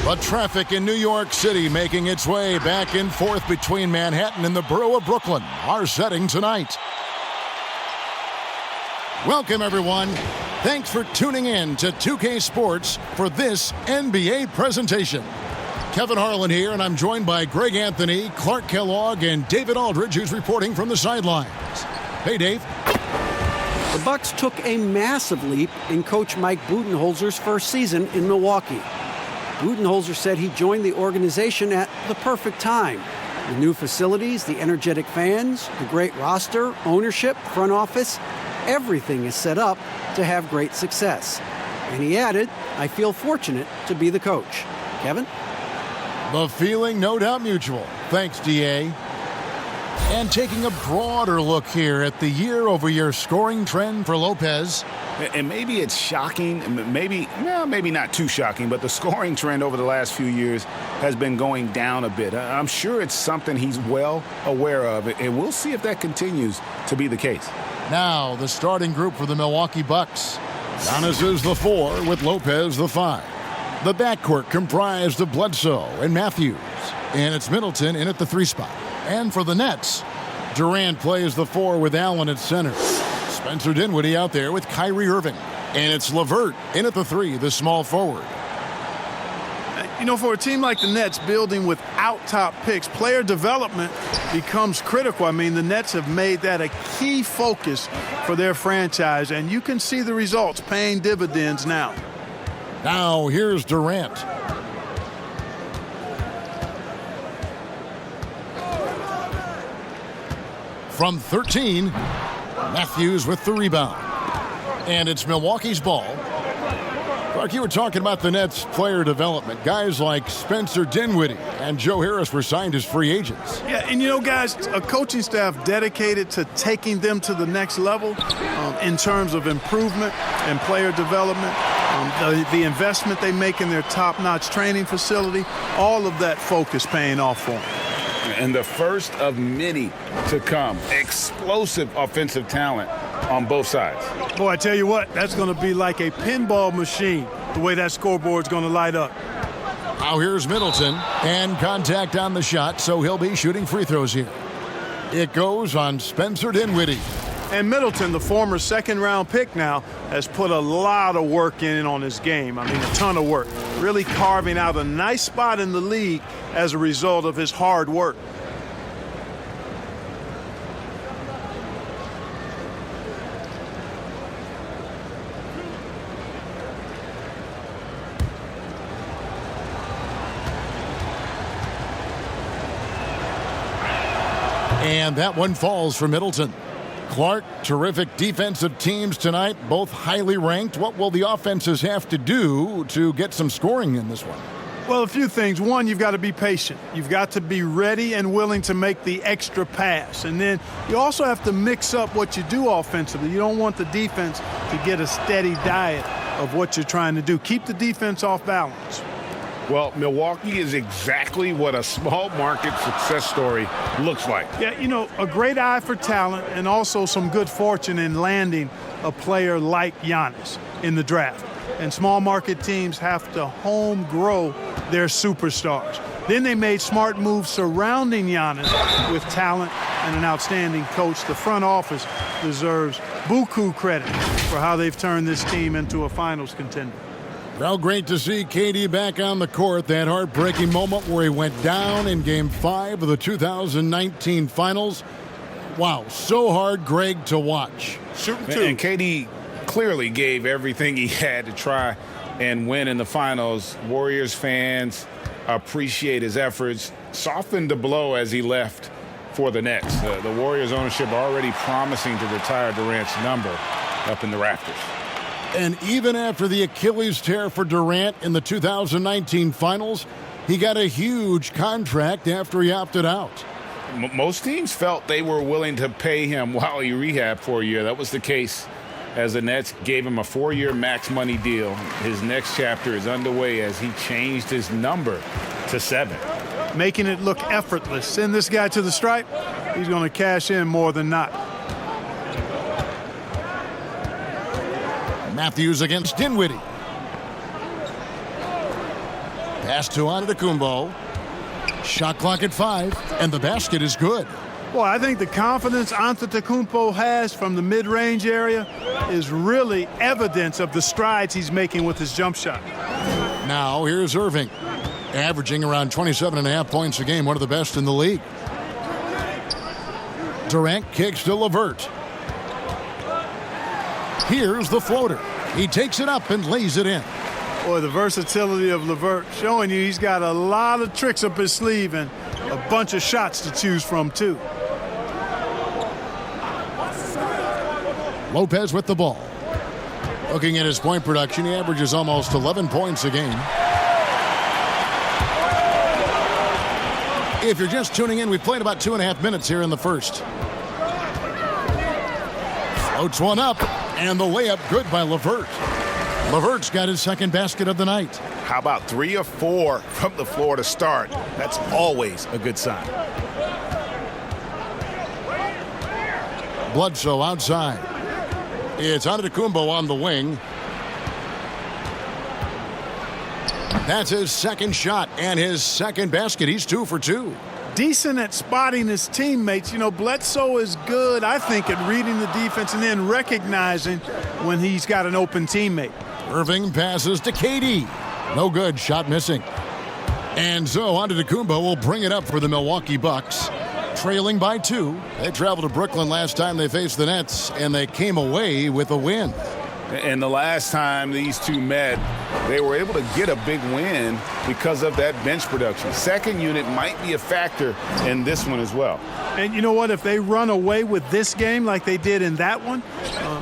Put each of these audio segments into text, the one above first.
But traffic in New York City making its way back and forth between Manhattan and the borough of Brooklyn. Our setting tonight. Welcome, everyone. Thanks for tuning in to 2K Sports for this NBA presentation. Kevin Harlan here, and I'm joined by Greg Anthony, Clark Kellogg, and David Aldridge, who's reporting from the sidelines. Hey, Dave. The Bucks took a massive leap in Coach Mike Budenholzer's first season in Milwaukee. Budenholzer said he joined the organization at the perfect time. The new facilities, the energetic fans, the great roster, ownership, front office, everything is set up to have great success. And he added, I feel fortunate to be the coach. Kevin? The feeling no doubt mutual. Thanks, DA. And taking a broader look here at the year-over-year scoring trend for Lopez. And maybe it's shocking, maybe not too shocking, but the scoring trend over the last few years has been going down a bit. I'm sure it's something he's well aware of, and we'll see if that continues to be the case. Now, the starting group for the Milwaukee Bucks. Giannis is the 4 with Lopez the 5. The backcourt comprised of Bledsoe and Matthews, and it's Middleton in at the 3 spot. And for the Nets, Durant plays the 4 with Allen at center. Spencer Dinwiddie out there with Kyrie Irving. And it's LeVert in at the 3, the small forward. You know, for a team like the Nets, building without top picks, player development becomes critical. I mean, the Nets have made that a key focus for their franchise, and you can see the results paying dividends now. Now, here's Durant. From 13, Matthews with the rebound. And it's Milwaukee's ball. Clark, you were talking about the Nets' player development. Guys like Spencer Dinwiddie and Joe Harris were signed as free agents. Yeah, and you know, guys, a coaching staff dedicated to taking them to the next level in terms of improvement and player development, the investment they make in their top-notch training facility, all of that focus paying off for them. And the first of many to come. Explosive offensive talent on both sides. Boy, I tell you what, that's going to be like a pinball machine, the way that scoreboard's going to light up. Now here's Middleton, and contact on the shot, so he'll be shooting free throws here. It goes on Spencer Dinwiddie. And Middleton, the former second-round pick now, has put a lot of work in on his game. I mean, a ton of work. Really carving out a nice spot in the league as a result of his hard work. And that one falls for Middleton. Clark, terrific defensive teams tonight, both highly ranked. What will the offenses have to do to get some scoring in this one? Well, a few things. One, you've got to be patient. You've got to be ready and willing to make the extra pass. And then you also have to mix up what you do offensively. You don't want the defense to get a steady diet of what you're trying to do. Keep the defense off balance. Well, Milwaukee is exactly what a small market success story looks like. Yeah, you know, a great eye for talent and also some good fortune in landing a player like Giannis in the draft. And small market teams have to home grow their superstars. Then they made smart moves surrounding Giannis with talent and an outstanding coach. The front office deserves buku credit for how they've turned this team into a finals contender. Well, great to see KD back on the court. That heartbreaking moment where he went down in Game 5 of the 2019 Finals. Wow, so hard, Greg, to watch. And KD clearly gave everything he had to try and win in the finals. Warriors fans appreciate his efforts. Softened the blow as he left for the Nets. The Warriors ownership already promising to retire Durant's number up in the rafters. And even after the Achilles tear for Durant in the 2019 Finals, he got a huge contract after he opted out. Most teams felt they were willing to pay him while he rehabbed for a year. That was the case as the Nets gave him a 4-year max money deal. His next chapter is underway as he changed his number to 7. Making it look effortless. Send this guy to the stripe, he's going to cash in more than not. Matthews against Dinwiddie. Pass to Antetokounmpo. Shot clock at 5, and the basket is good. Well, I think the confidence Antetokounmpo has from the mid-range area is really evidence of the strides he's making with his jump shot. Now here's Irving, averaging around 27.5 points a game, one of the best in the league. Durant kicks to LeVert. Here's the floater. He takes it up and lays it in. Boy, the versatility of LeVert showing you he's got a lot of tricks up his sleeve and a bunch of shots to choose from, too. Lopez with the ball. Looking at his point production, he averages almost 11 points a game. If you're just tuning in, we've played about 2.5 minutes here in the first. Floats one up, and the layup good by LeVert. LeVert's got his second basket of the night. How about 3 or 4 from the floor to start? That's always a good sign. Bledsoe outside. It's Antetokounmpo on the wing. That's his second shot and his second basket. He's 2 for 2. Decent at spotting his teammates. You know, Bledsoe is good, I think, at reading the defense and then recognizing when he's got an open teammate. Irving passes to KD. No good. Shot missing. And so Antetokounmpo will bring it up for the Milwaukee Bucks. Trailing by 2. They traveled to Brooklyn last time they faced the Nets, and they came away with a win. And the last time these two met, they were able to get a big win because of that bench production. Second unit might be a factor in this one as well. And you know what? If they run away with this game like they did in that one,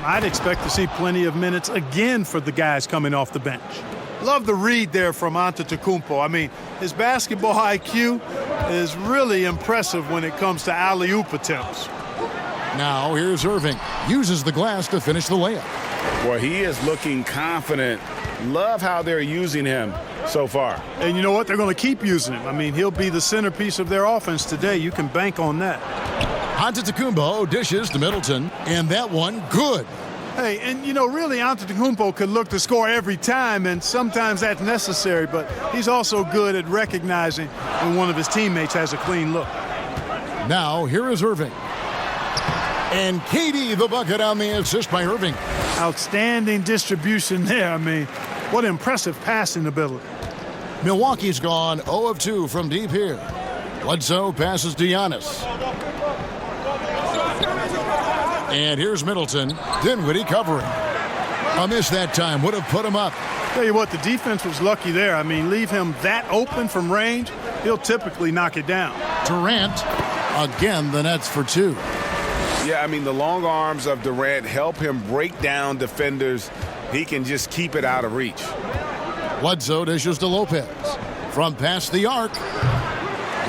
I'd expect to see plenty of minutes again for the guys coming off the bench. Love the read there from Antetokounmpo. I mean, his basketball IQ is really impressive when it comes to alley-oop attempts. Now here's Irving. Uses the glass to finish the layup. Well, he is looking confident. Love how they're using him so far. And you know what? They're going to keep using him. I mean, he'll be the centerpiece of their offense today. You can bank on that. Antetokounmpo dishes to Middleton, and that one good. Hey, and you know, really, Antetokounmpo could look to score every time, and sometimes that's necessary, but he's also good at recognizing when one of his teammates has a clean look. Now, here is Irving. And KD, the bucket on the assist by Irving. Outstanding distribution there. I mean, what impressive passing ability. Milwaukee's gone 0 of 2 from deep here. Bledsoe passes to Giannis. And here's Middleton. Dinwiddie covering. A miss that time. Would have put him up. Tell you what, the defense was lucky there. I mean, leave him that open from range, he'll typically knock it down. Durant, again, the Nets for 2. Yeah, I mean, the long arms of Durant help him break down defenders. He can just keep it out of reach. Bledsoe dishes to Lopez. From past the arc.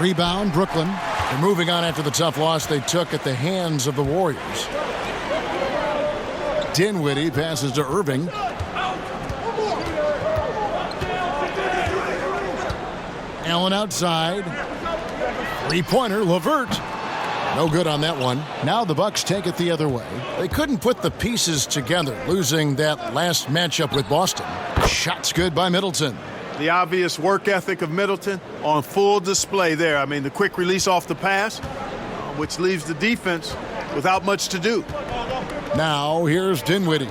Rebound, Brooklyn. They're moving on after the tough loss they took at the hands of the Warriors. Dinwiddie passes to Irving. Allen outside. Three-pointer, LeVert. No good on that one. Now the Bucks take it the other way. They couldn't put the pieces together, losing that last matchup with Boston. Shots good by Middleton. The obvious work ethic of Middleton on full display there. I mean, the quick release off the pass, which leaves the defense without much to do. Now here's Dinwiddie.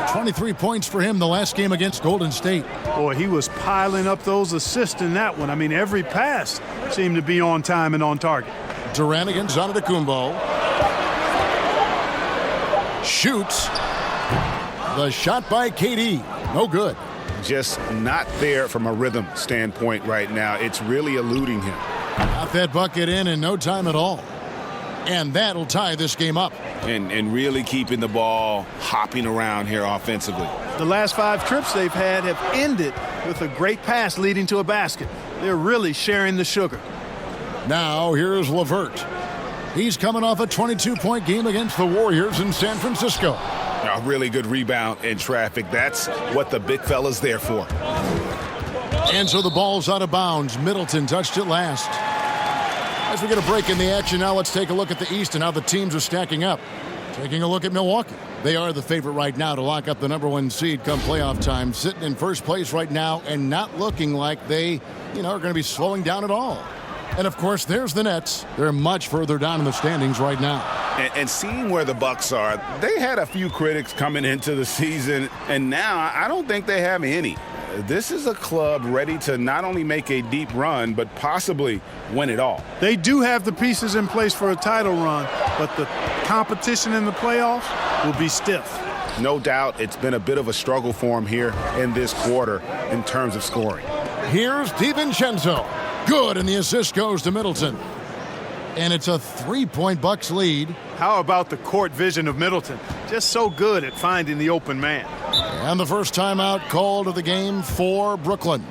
23 points for him the last game against Golden State. Boy, he was piling up those assists in that one. I mean, every pass seemed to be on time and on target. Durant against Antetokounmpo. Shoots. The shot by KD. No good. Just not there from a rhythm standpoint right now. It's really eluding him. Got that bucket in no time at all. And that'll tie this game up. And really keeping the ball hopping around here offensively. The last 5 trips they've had have ended with a great pass leading to a basket. They're really sharing the sugar. Now here's LeVert. He's coming off a 22-point game against the Warriors in San Francisco. A really good rebound in traffic. That's what the big fella's there for. And so the ball's out of bounds. Middleton touched it last. As we get a break in the action now, let's take a look at the East and how the teams are stacking up. Taking a look at Milwaukee. They are the favorite right now to lock up the #1 seed come playoff time, sitting in first place right now and not looking like they, are going to be slowing down at all. And, of course, there's the Nets. They're much further down in the standings right now. And seeing where the Bucks are, they had a few critics coming into the season, and now I don't think they have any. This is a club ready to not only make a deep run, but possibly win it all. They do have the pieces in place for a title run, but the competition in the playoffs will be stiff. No doubt it's been a bit of a struggle for them here in this quarter in terms of scoring. Here's DiVincenzo. Good, and the assist goes to Middleton. And it's a 3-point Bucks lead. How about the court vision of Middleton? Just so good at finding the open man. And the first timeout called of the game for Brooklyn.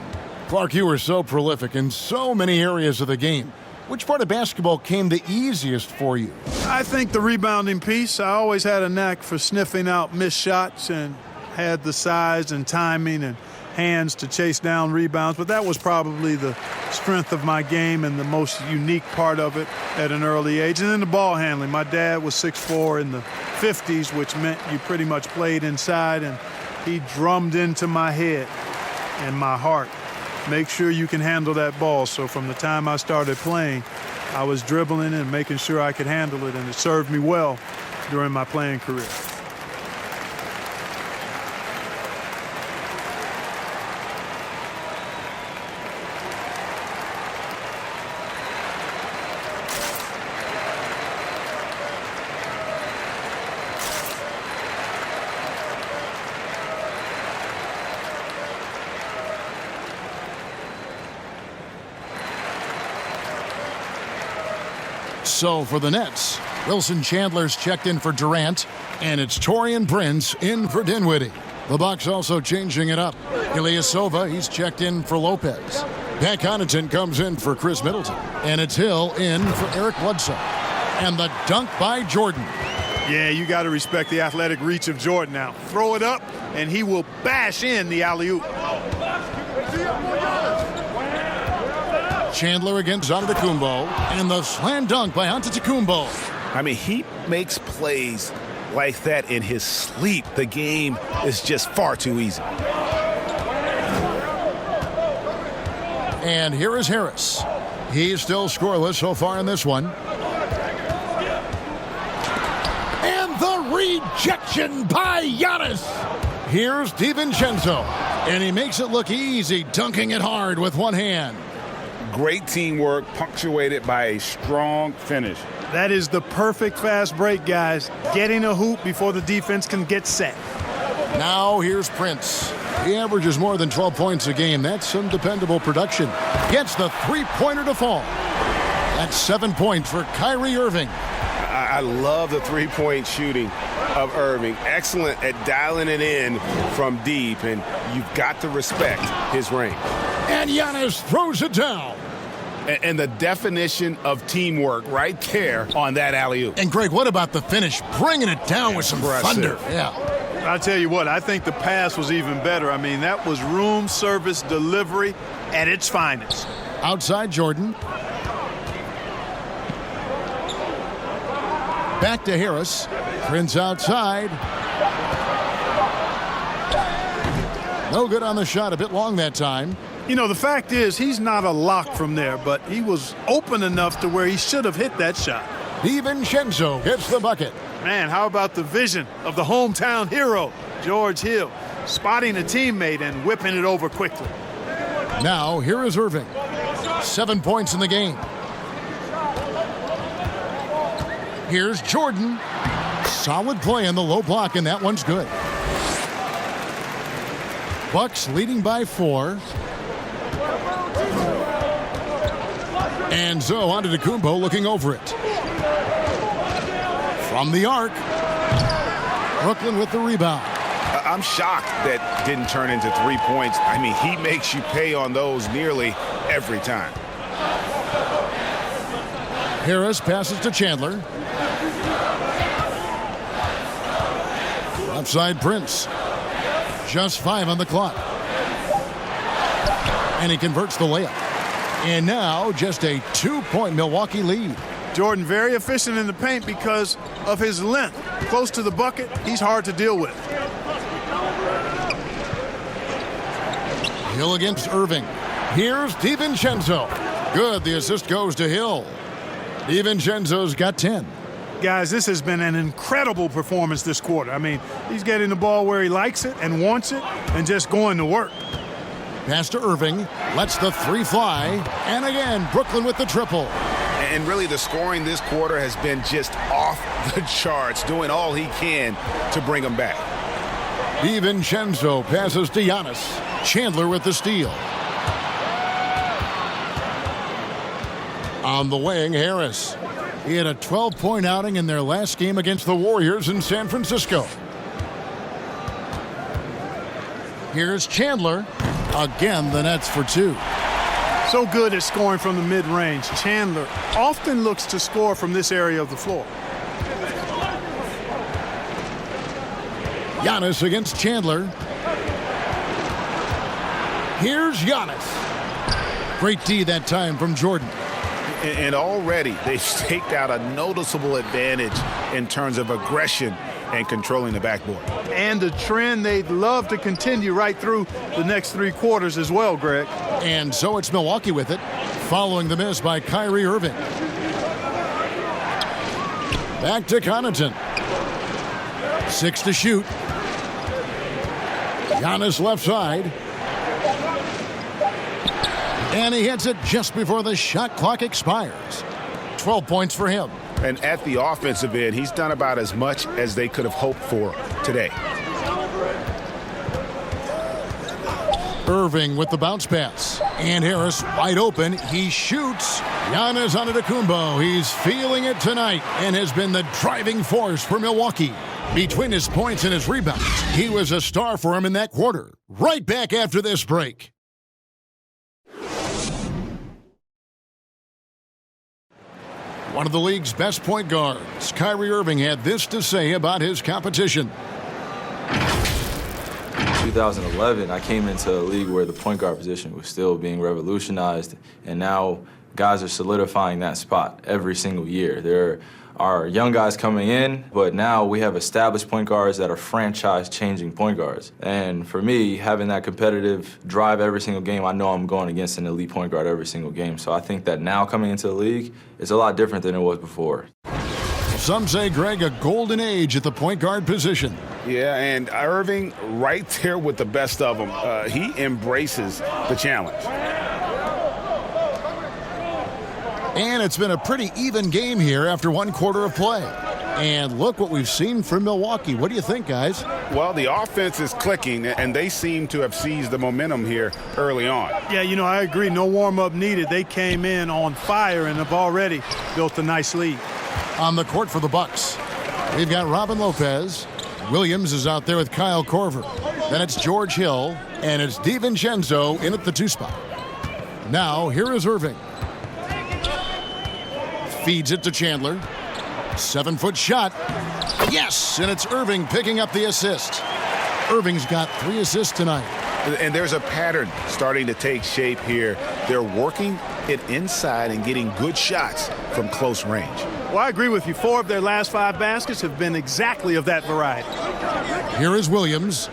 Clark, you were so prolific in so many areas of the game. Which part of basketball came the easiest for you? I think the rebounding piece. I always had a knack for sniffing out missed shots and had the size and timing and hands to chase down rebounds, but that was probably the strength of my game and the most unique part of it at an early age. And then the ball handling. My dad was 6'4" in the 50s, which meant you pretty much played inside, and he drummed into my head and my heart, make sure you can handle that ball. So from the time I started playing, I was dribbling and making sure I could handle it, and it served me well during my playing career. So for the Nets, Wilson Chandler's checked in for Durant, and it's Taurean Prince in for Dinwiddie. The Bucks also changing it up. Ilyasova, he's checked in for Lopez. Pat Connaughton comes in for Chris Middleton, and it's Hill in for Eric Bledsoe. And the dunk by Jordan. Yeah, you got to respect the athletic reach of Jordan now. Throw it up, and he will bash in the alley-oop. Chandler against Antetokounmpo, and the slam dunk by Antetokounmpo. I mean, he makes plays like that in his sleep. The game is just far too easy. And here is Harris. He's still scoreless so far in this one. And the rejection by Giannis. Here's DiVincenzo, and he makes it look easy, dunking it hard with one hand. Great teamwork, punctuated by a strong finish. That is the perfect fast break, guys. Getting a hoop before the defense can get set. Now here's Prince. He averages more than 12 points a game. That's some dependable production. Gets the three-pointer to fall. That's 7 points for Kyrie Irving. I love the three-point shooting of Irving. Excellent at dialing it in from deep, and you've got to respect his range. And Giannis throws it down. And the definition of teamwork right there on that alley-oop. And, Greg, what about the finish? Bringing it down with some thunder. Yeah. I'll tell you what, I think the pass was even better. I mean, that was room service delivery at its finest. Outside Jordan. Back to Harris. Prince outside. No good on the shot. A bit long that time. You know, the fact is he's not a lock from there, but he was open enough to where he should have hit that shot. DiVincenzo gets the bucket. Man, how about the vision of the hometown hero, George Hill, spotting a teammate and whipping it over quickly. Now, here is Irving. 7 points in the game. Here's Jordan. Solid play in the low block, and that one's good. Bucks leading by 4. And so Antetokounmpo looking over it. From the arc. Brooklyn with the rebound. I'm shocked that didn't turn into 3 points. I mean, he makes you pay on those nearly every time. Harris passes to Chandler. Outside Prince. Just 5 on the clock. And he converts the layup. And now just a 2-point Milwaukee lead. Jordan very efficient in the paint because of his length. Close to the bucket, he's hard to deal with. Hill against Irving. Here's DiVincenzo. Good, the assist goes to Hill. DiVincenzo's got 10. Guys, this has been an incredible performance this quarter. I mean, he's getting the ball where he likes it and wants it and just going to work. Pass to Irving, lets the three fly, and again, Brooklyn with the triple. And really, the scoring this quarter has been just off the charts, doing all he can to bring them back. DiVincenzo passes to Giannis. Chandler with the steal. On the wing, Harris. He had a 12-point outing in their last game against the Warriors in San Francisco. Here's Chandler. Again, the Nets for 2. So good at scoring from the mid-range. Chandler often looks to score from this area of the floor. Giannis against Chandler. Here's Giannis. Great D that time from Jordan. And already they've staked out a noticeable advantage in terms of aggression and controlling the backboard. And a trend they'd love to continue right through the next 3 quarters as well, Greg. And so it's Milwaukee with it, following the miss by Kyrie Irving. Back to Connaughton. 6 to shoot. Giannis left side. And he hits it just before the shot clock expires. 12 points for him. And at the offensive end, he's done about as much as they could have hoped for today. Irving with the bounce pass. And Harris wide open. He shoots. Giannis Antetokounmpo. He's feeling it tonight and has been the driving force for Milwaukee. Between his points and his rebounds, he was a star for him in that quarter. Right back after this break. One of the league's best point guards, Kyrie Irving, had this to say about his competition. 2011, I came into a league where the point guard position was still being revolutionized, and now guys are solidifying that spot every single year. There are young guys coming in, but now we have established point guards that are franchise-changing point guards. And for me, having that competitive drive every single game, I know I'm going against an elite point guard every single game. So I think that now coming into the league, it's a lot different than it was before. Some say, Greg, a golden age at the point guard position. Yeah, and Irving right there with the best of them. He embraces the challenge. And it's been a pretty even game here after 1 quarter of play. And look what we've seen from Milwaukee. What do you think, guys? Well, the offense is clicking, and they seem to have seized the momentum here early on. Yeah, you know, I agree. No warm-up needed. They came in on fire and have already built a nice lead. On the court for the Bucks, we've got Robin Lopez. Williams is out there with Kyle Korver. Then it's George Hill, and it's DiVincenzo in at the 2 spot. Now, here is Irving. Feeds it to Chandler. 7-foot shot. Yes, and it's Irving picking up the assist. Irving's got 3 assists tonight. And there's a pattern starting to take shape here. They're working it inside and getting good shots from close range. Well, I agree with you. 4 of their last 5 baskets have been exactly of that variety. Here is Williams.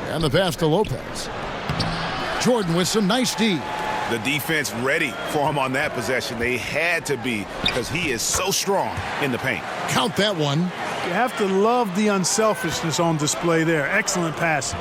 And the pass to Lopez. Jordan with some nice D. The defense ready for him on that possession. They had to be because he is so strong in the paint. Count that one. You have to love the unselfishness on display there. Excellent passing.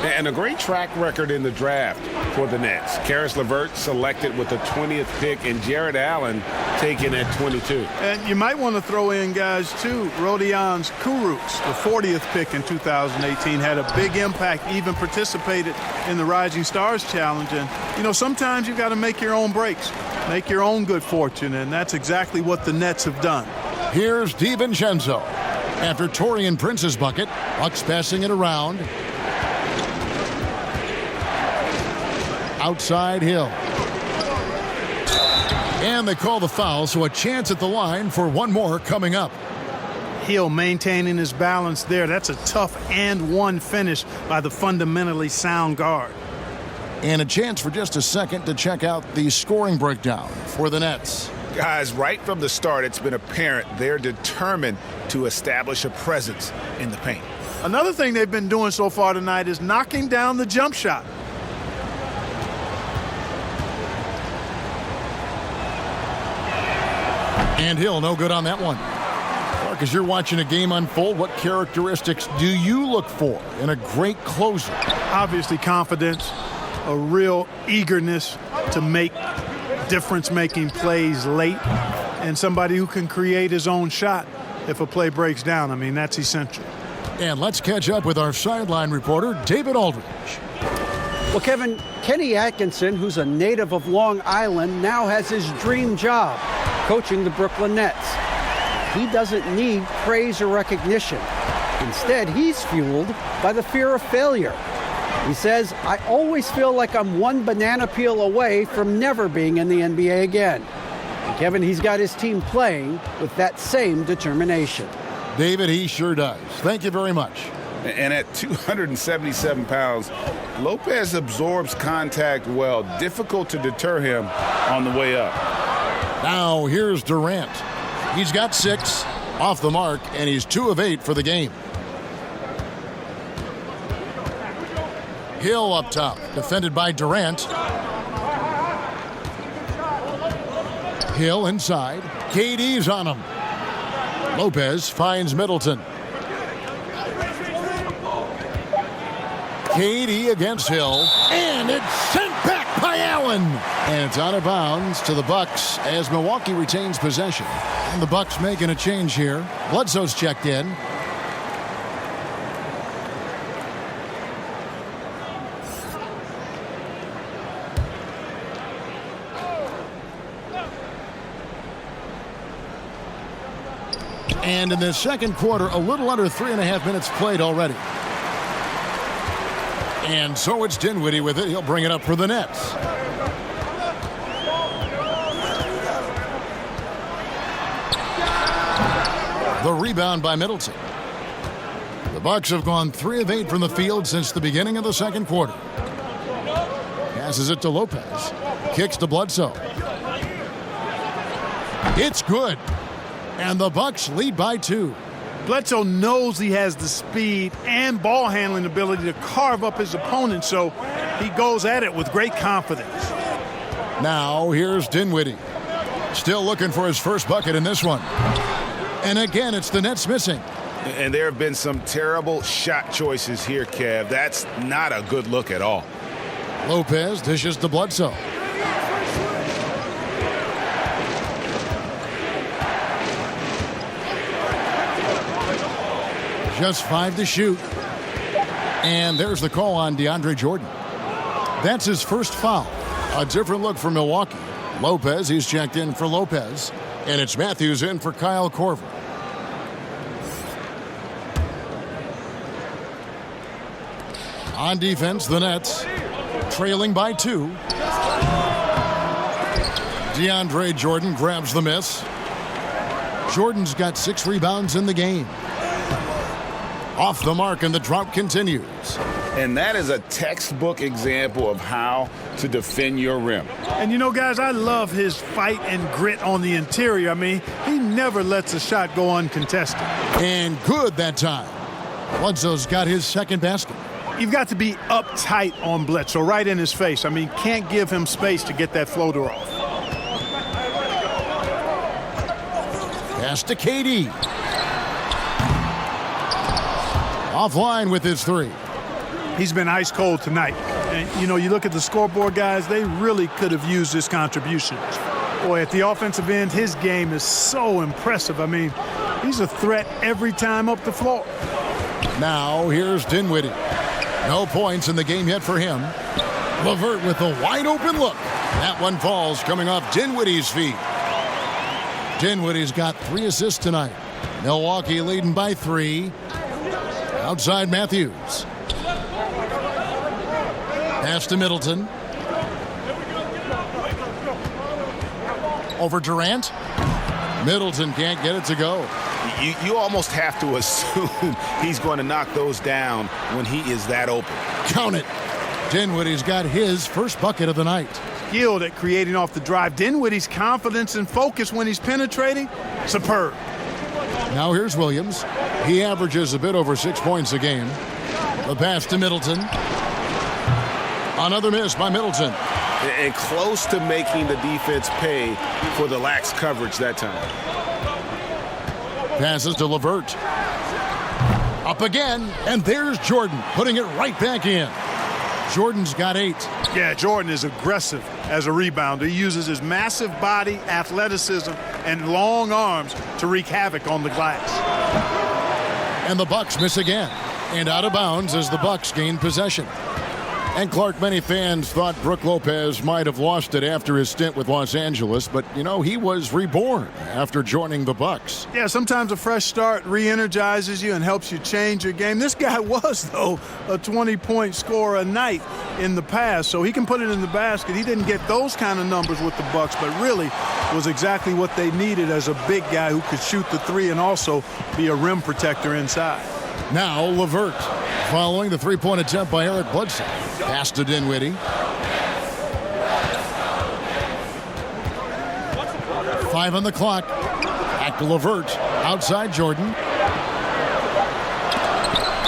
And a great track record in the draft for the Nets. Karis LeVert selected with the 20th pick and Jared Allen taken at 22. And you might want to throw in guys too. Rodions Kurucs, the 40th pick in 2018, had a big impact, even participated in the Rising Stars Challenge. And, you know, sometimes you've got to make your own breaks, make your own good fortune, and that's exactly what the Nets have done. Here's DiVincenzo. After Taurean Prince's bucket, Bucks passing it around. Outside Hill. And they call the foul, so a chance at the line for one more coming up. Hill maintaining his balance there. That's a tough and one finish by the fundamentally sound guard. And a chance for just a second to check out the scoring breakdown for the Nets. Guys, right from the start, it's been apparent they're determined to establish a presence in the paint. Another thing they've been doing so far tonight is knocking down the jump shot. And Hill, no good on that one. Mark, as you're watching a game unfold, what characteristics do you look for in a great closer? Obviously confidence, a real eagerness to make difference-making plays late, and somebody who can create his own shot if a play breaks down. I mean, that's essential. And let's catch up with our sideline reporter, David Aldridge. Well, Kevin, Kenny Atkinson, who's a native of Long Island, now has his dream job, coaching the Brooklyn Nets. He doesn't need praise or recognition. Instead, he's fueled by the fear of failure. He says, I always feel like I'm one banana peel away from never being in the NBA again. And Kevin, he's got his team playing with that same determination. David, he sure does. Thank you very much. And at 277 pounds, Lopez absorbs contact well. Difficult to deter him on the way up. Now here's Durant. He's got 6 off the mark, and he's 2 of 8 for the game. Hill up top, defended by Durant. Hill inside. KD's on him. Lopez finds Middleton. KD against Hill, and it's sent back by Allen. And it's out of bounds to the Bucks as Milwaukee retains possession. And the Bucks making a change here. Bledsoe's checked in. And in the second quarter, a little under 3.5 minutes played already. And so it's Dinwiddie with it. He'll bring it up for the Nets. The rebound by Middleton. The Bucks have gone 3 of 8 from the field since the beginning of the second quarter. Passes it to Lopez. Kicks to Bledsoe. It's good. And the Bucks lead by 2. Bledsoe knows he has the speed and ball handling ability to carve up his opponent, so he goes at it with great confidence. Now here's Dinwiddie. Still looking for his first bucket in this one. And again, it's the Nets missing. And there have been some terrible shot choices here, Kev. That's not a good look at all. Lopez dishes to Bledsoe. Just 5 to shoot. And there's the call on DeAndre Jordan. That's his first foul. A different look for Milwaukee. Lopez, he's checked in for Lopez. And it's Matthews in for Kyle Korver. On defense, the Nets trailing by 2. DeAndre Jordan grabs the miss. Jordan's got 6 rebounds in the game. Off the mark, and the drought continues. And that is a textbook example of how to defend your rim. And you know, guys, I love his fight and grit on the interior. I mean, he never lets a shot go uncontested. And good that time. Bledsoe's got his second basket. You've got to be uptight on Bledsoe, right in his face. I mean, can't give him space to get that floater off. Pass to KD. Offline with his 3. He's been ice cold tonight. And, you know, you look at the scoreboard, guys, they really could have used his contributions. Boy, at the offensive end, his game is so impressive. I mean, he's a threat every time up the floor. Now here's Dinwiddie. No points in the game yet for him. LeVert with a wide open look. That one falls coming off Dinwiddie's feet. Dinwiddie's got 3 assists tonight. Milwaukee leading by 3. Outside Matthews. Pass to Middleton. Over Durant. Middleton can't get it to go. You almost have to assume he's going to knock those down when he is that open. Count it. Dinwiddie's got his first bucket of the night. skilled at creating off the drive. Dinwiddie's confidence and focus when he's penetrating, superb. Now here's Williams. He averages a bit over 6 points a game. The pass to Middleton. Another miss by Middleton. And close to making the defense pay for the lax coverage that time. Passes to LeVert. Up again, and there's Jordan putting it right back in. Jordan's got 8. Yeah, Jordan is aggressive as a rebounder. He uses his massive body, athleticism, and long arms to wreak havoc on the glass. And the Bucks miss again. And out of bounds as the Bucks gain possession. And Clark, many fans thought Brook Lopez might have lost it after his stint with Los Angeles, but, you know, he was reborn after joining the Bucks. Yeah, sometimes a fresh start re-energizes you and helps you change your game. This guy was, though, a 20-point scorer a night in the past, so he can put it in the basket. He didn't get those kind of numbers with the Bucks, but really was exactly what they needed as a big guy who could shoot the three and also be a rim protector inside. Now LeVert, following the three-point attempt by Eric Bledsoe. Pass to Dinwiddie. 5 on the clock. Back to LeVert. Outside Jordan.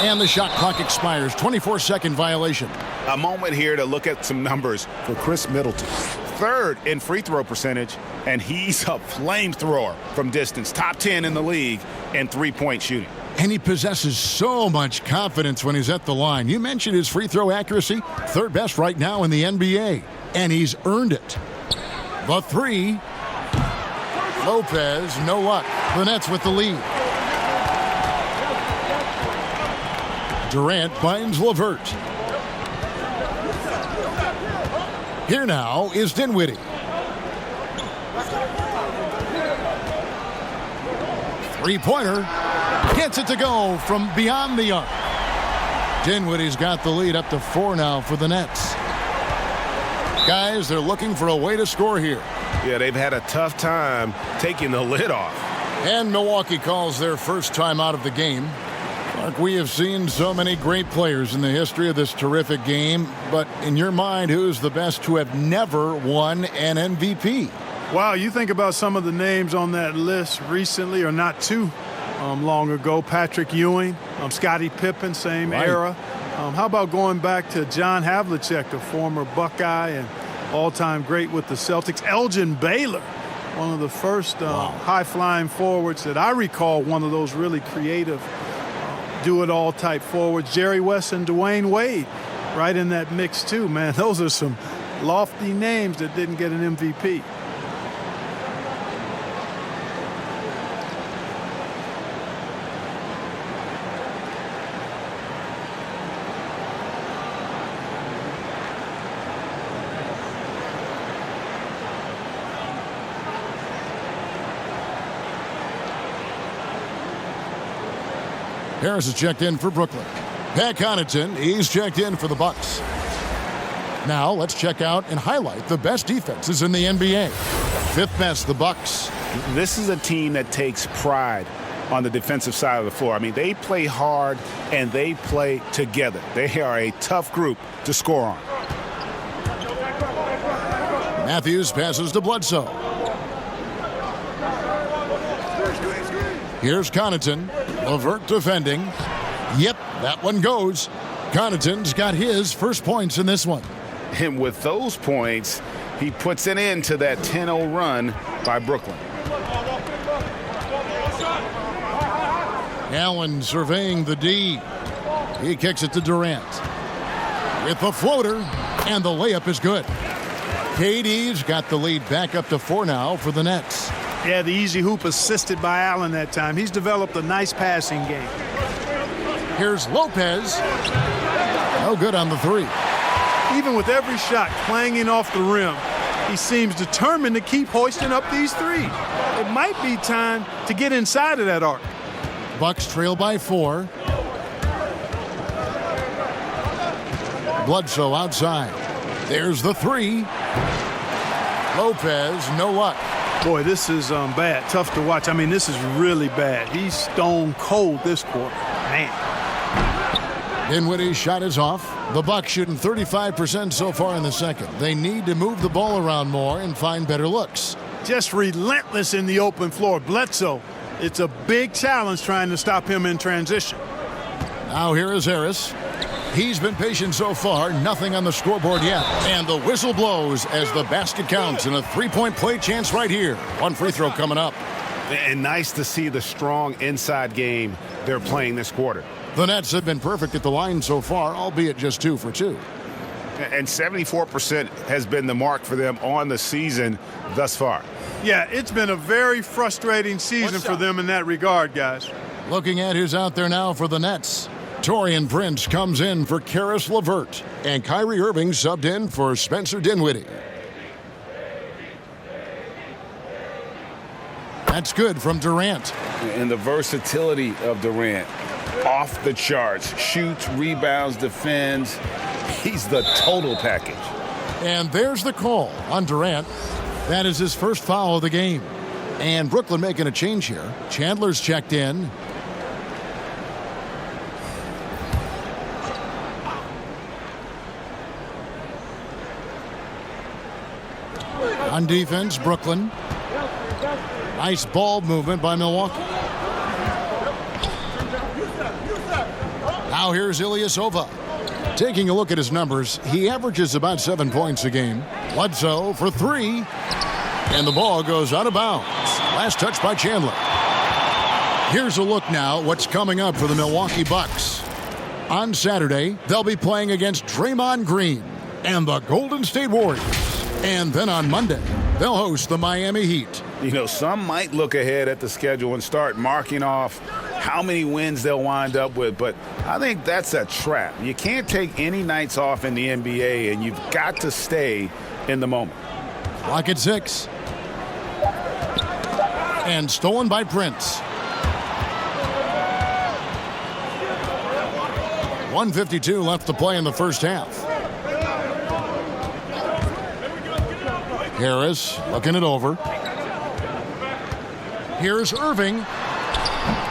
And the shot clock expires. 24-second violation. A moment here to look at some numbers for Chris Middleton. 3rd in free throw percentage, and he's a flamethrower from distance. Top 10 in the league in three-point shooting. And he possesses so much confidence when he's at the line. You mentioned his free throw accuracy, 3rd best right now in the NBA. And he's earned it. The 3. Lopez, no luck. The Nets with the lead. Durant finds LeVert. Here now is Dinwiddie. 3-pointer. Gets it to go from beyond the arc. Dinwiddie's got the lead up to 4 now for the Nets. Guys, they're looking for a way to score here. Yeah, they've had a tough time taking the lid off. And Milwaukee calls their first time out of the game. Mark, we have seen so many great players in the history of this terrific game, but in your mind, who's the best to have never won an MVP? Wow, you think about some of the names on that list recently, or not too long ago. Patrick Ewing, Scottie Pippen, same era. How about going back to John Havlicek, a former Buckeye and all-time great with the Celtics. Elgin Baylor, one of the first high-flying forwards that I recall, one of those really creative do-it-all type forwards. Jerry West and Dwayne Wade right in that mix too, man. Those are some lofty names that didn't get an MVP. Harris is checked in for Brooklyn. Pat Connaughton, he's checked in for the Bucks. Now let's check out and highlight the best defenses in the NBA. 5th best, the Bucks. This is a team that takes pride on the defensive side of the floor. I mean, they play hard and they play together. They are a tough group to score on. Matthews passes to Bledsoe. Here's Connaughton. LeVert defending. Yep, that one goes. Connaughton's got his first points in this one. And with those points, he puts an end to that 10-0 run by Brooklyn. Allen surveying the D. He kicks it to Durant. With the floater, and the layup is good. KD's got the lead back up to 4 now for the Nets. Yeah, the easy hoop assisted by Allen that time. He's developed a nice passing game. Here's Lopez. No good on the 3. Even with every shot clanging off the rim, he seems determined to keep hoisting up these threes. It might be time to get inside of that arc. Bucks trail by 4. Bledsoe outside. There's the 3. Lopez, no luck. Boy, this is bad. Tough to watch. I mean, this is really bad. He's stone cold this quarter. Man. Dinwiddie's shot is off. The Bucks shooting 35% so far in the second. They need to move the ball around more and find better looks. Just relentless in the open floor. Bledsoe, it's a big challenge trying to stop him in transition. Now here is Harris. He's been patient so far, nothing on the scoreboard yet. And the whistle blows as the basket counts and a three-point play chance right here. One free throw coming up. And nice to see the strong inside game they're playing this quarter. The Nets have been perfect at the line so far, albeit just 2 for 2. And 74% has been the mark for them on the season thus far. Yeah, it's been a very frustrating season for them in that regard, guys. Looking at who's out there now for the Nets. Taurean Prince comes in for Karis LeVert, and Kyrie Irving subbed in for Spencer Dinwiddie. That's good from Durant. And the versatility of Durant, off the charts. Shoots, rebounds, defends. He's the total package. And there's the call on Durant. That is his first foul of the game. And Brooklyn making a change here. Chandler's checked in. On defense, Brooklyn. Nice ball movement by Milwaukee. Now here's Ilyasova. Taking a look at his numbers, he averages about 7 points a game. Bledsoe for 3. And the ball goes out of bounds. Last touch by Chandler. Here's a look now what's coming up for the Milwaukee Bucks. On Saturday, they'll be playing against Draymond Green and the Golden State Warriors. And then on Monday, they'll host the Miami Heat. You know, some might look ahead at the schedule and start marking off how many wins they'll wind up with, but I think that's a trap. You can't take any nights off in the NBA, and you've got to stay in the moment. Clock at 6. And stolen by Prince. 1:52 left to play in the first half. Harris looking it over. Here's Irving.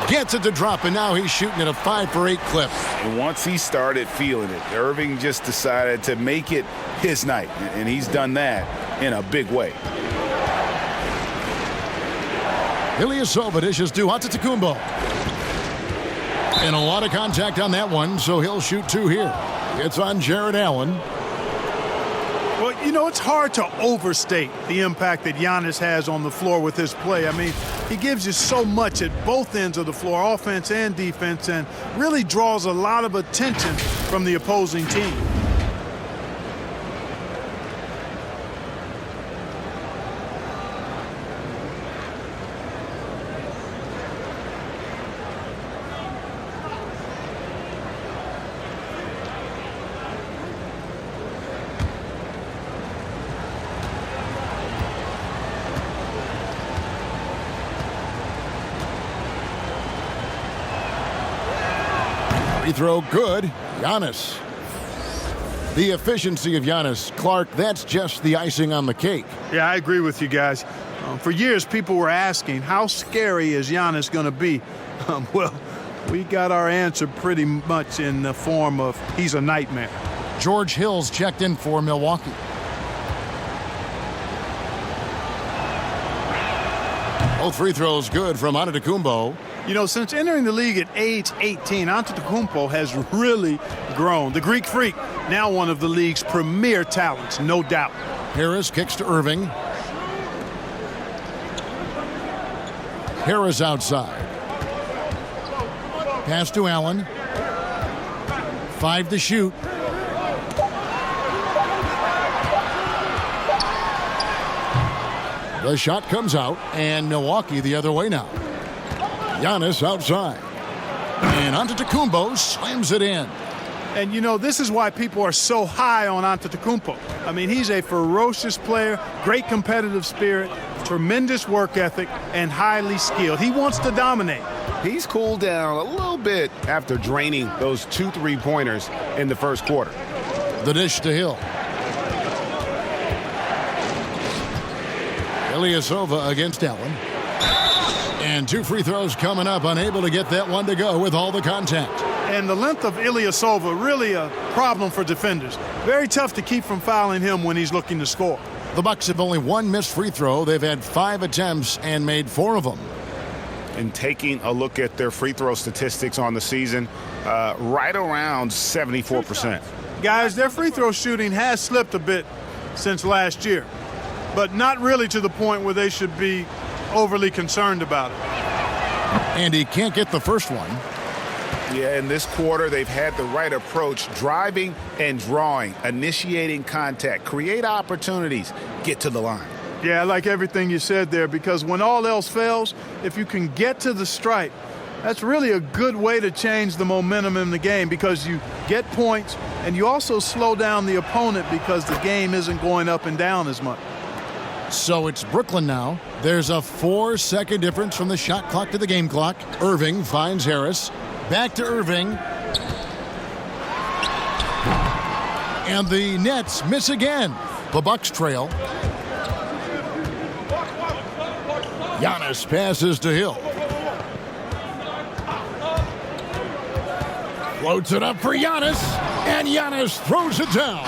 Gets it to drop, and now he's shooting at a 5 for 8 clip. And once he started feeling it, Irving just decided to make it his night, and he's done that in a big way. Ilyasova dishes to Antetokounmpo. And a lot of contact on that one, so he'll shoot 2 here. It's on Jared Allen. Well, you know, it's hard to overstate the impact that Giannis has on the floor with his play. I mean, he gives you so much at both ends of the floor, offense and defense, and really draws a lot of attention from the opposing team. Free throw good. Giannis. The efficiency of Giannis. Clark, that's just the icing on the cake. Yeah, I agree with you guys. For years, people were asking, how scary is Giannis going to be? Well, we got our answer pretty much in the form of he's a nightmare. George Hill's checked in for Milwaukee. Both free throws good from Antetokounmpo. You know, since entering the league at age 18, Antetokounmpo has really grown. The Greek Freak, now one of the league's premier talents, no doubt. Harris kicks to Irving. Harris outside. Pass to Allen. 5 to shoot. The shot comes out, and Milwaukee the other way now. Giannis outside. And Antetokounmpo slams it in. And, you know, this is why people are so high on Antetokounmpo. I mean, he's a ferocious player, great competitive spirit, tremendous work ethic, and highly skilled. He wants to dominate. He's cooled down a little bit after draining those 2 3-pointers in the first quarter. The dish to Hill. Ilyasova against Allen. And 2 free throws coming up, unable to get that one to go with all the contact. And the length of Ilyasova, really a problem for defenders. Very tough to keep from fouling him when he's looking to score. The Bucks have only one missed free throw. They've had 5 attempts and made 4 of them. And taking a look at their free throw statistics on the season, right around 74%. Guys, their free throw shooting has slipped a bit since last year, but not really to the point where they should be overly concerned about it. And he can't get the first one. Yeah, in this quarter, they've had the right approach, driving and drawing, initiating contact, create opportunities, get to the line. Yeah, I like everything you said there, because when all else fails, if you can get to the stripe, that's really a good way to change the momentum in the game, because you get points and you also slow down the opponent because the game isn't going up and down as much. So it's Brooklyn now. There's a 4-second difference from the shot clock to the game clock. Irving finds Harris. Back to Irving. And the Nets miss again. The Bucks trail. Giannis passes to Hill. Floats it up for Giannis. And Giannis throws it down.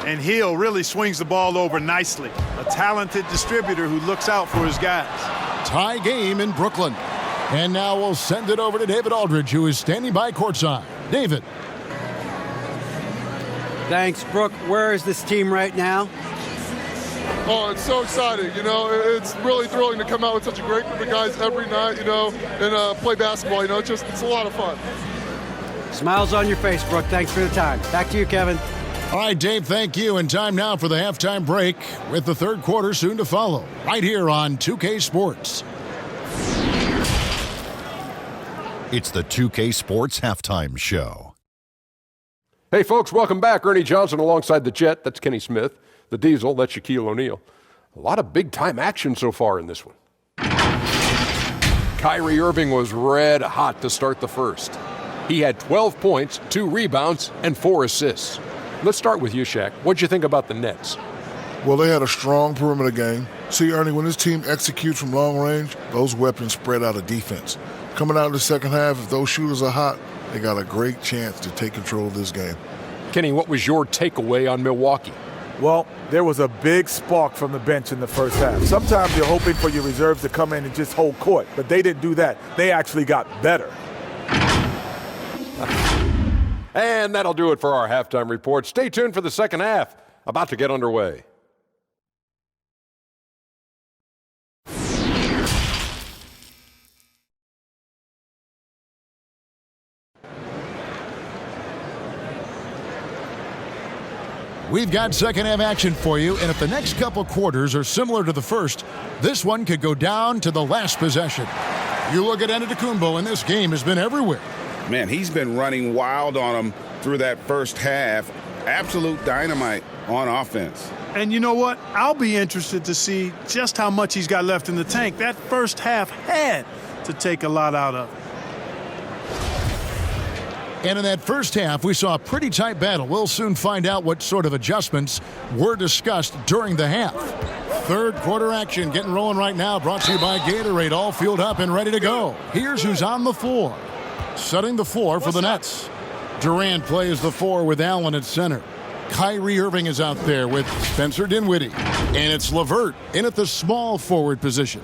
And Hill really swings the ball over nicely. A talented distributor who looks out for his guys. Tie game in Brooklyn. And now we'll send it over to David Aldridge, who is standing by courtside. David. Thanks, Brooke. Where is this team right now? Oh, it's so exciting. You know, it's really thrilling to come out with such a great group of guys every night, you know, and play basketball. You know, it's a lot of fun. Smiles on your face, Brooke. Thanks for the time. Back to you, Kevin. All right, Dave, thank you. And time now for the halftime break, with the third quarter soon to follow, right here on 2K Sports. It's the 2K Sports Halftime Show. Hey, folks, welcome back. Ernie Johnson alongside the Jet. That's Kenny Smith. The Diesel, that's Shaquille O'Neal. A lot of big-time action so far in this one. Kyrie Irving was red hot to start the first. He had 12 points, 2 rebounds, and 4 assists. Let's start with you, Shaq. What'd you think about the Nets? Well, they had a strong perimeter game. See, Ernie, when this team executes from long range, those weapons spread out of defense. Coming out in the second half, if those shooters are hot, they got a great chance to take control of this game. Kenny, what was your takeaway on Milwaukee? Well, there was a big spark from the bench in the first half. Sometimes you're hoping for your reserves to come in and just hold court, but they didn't do that. They actually got better. And that'll do it for our halftime report. Stay tuned for the second half, about to get underway. We've got second half action for you, and if the next couple quarters are similar to the first, this one could go down to the last possession. You look at Antetokounmpo, and this game has been everywhere. Man, he's been running wild on them through that first half. Absolute dynamite on offense. And you know what? I'll be interested to see just how much he's got left in the tank. That first half had to take a lot out of it. And in that first half, we saw a pretty tight battle. We'll soon find out what sort of adjustments were discussed during the half. Third quarter action getting rolling right now, brought to you by Gatorade, all fueled up and ready to go. Here's who's on the floor. Setting the floor for the Nets. Durant plays the 4 with Allen at center. Kyrie Irving is out there with Spencer Dinwiddie. And it's LeVert in at the small forward position.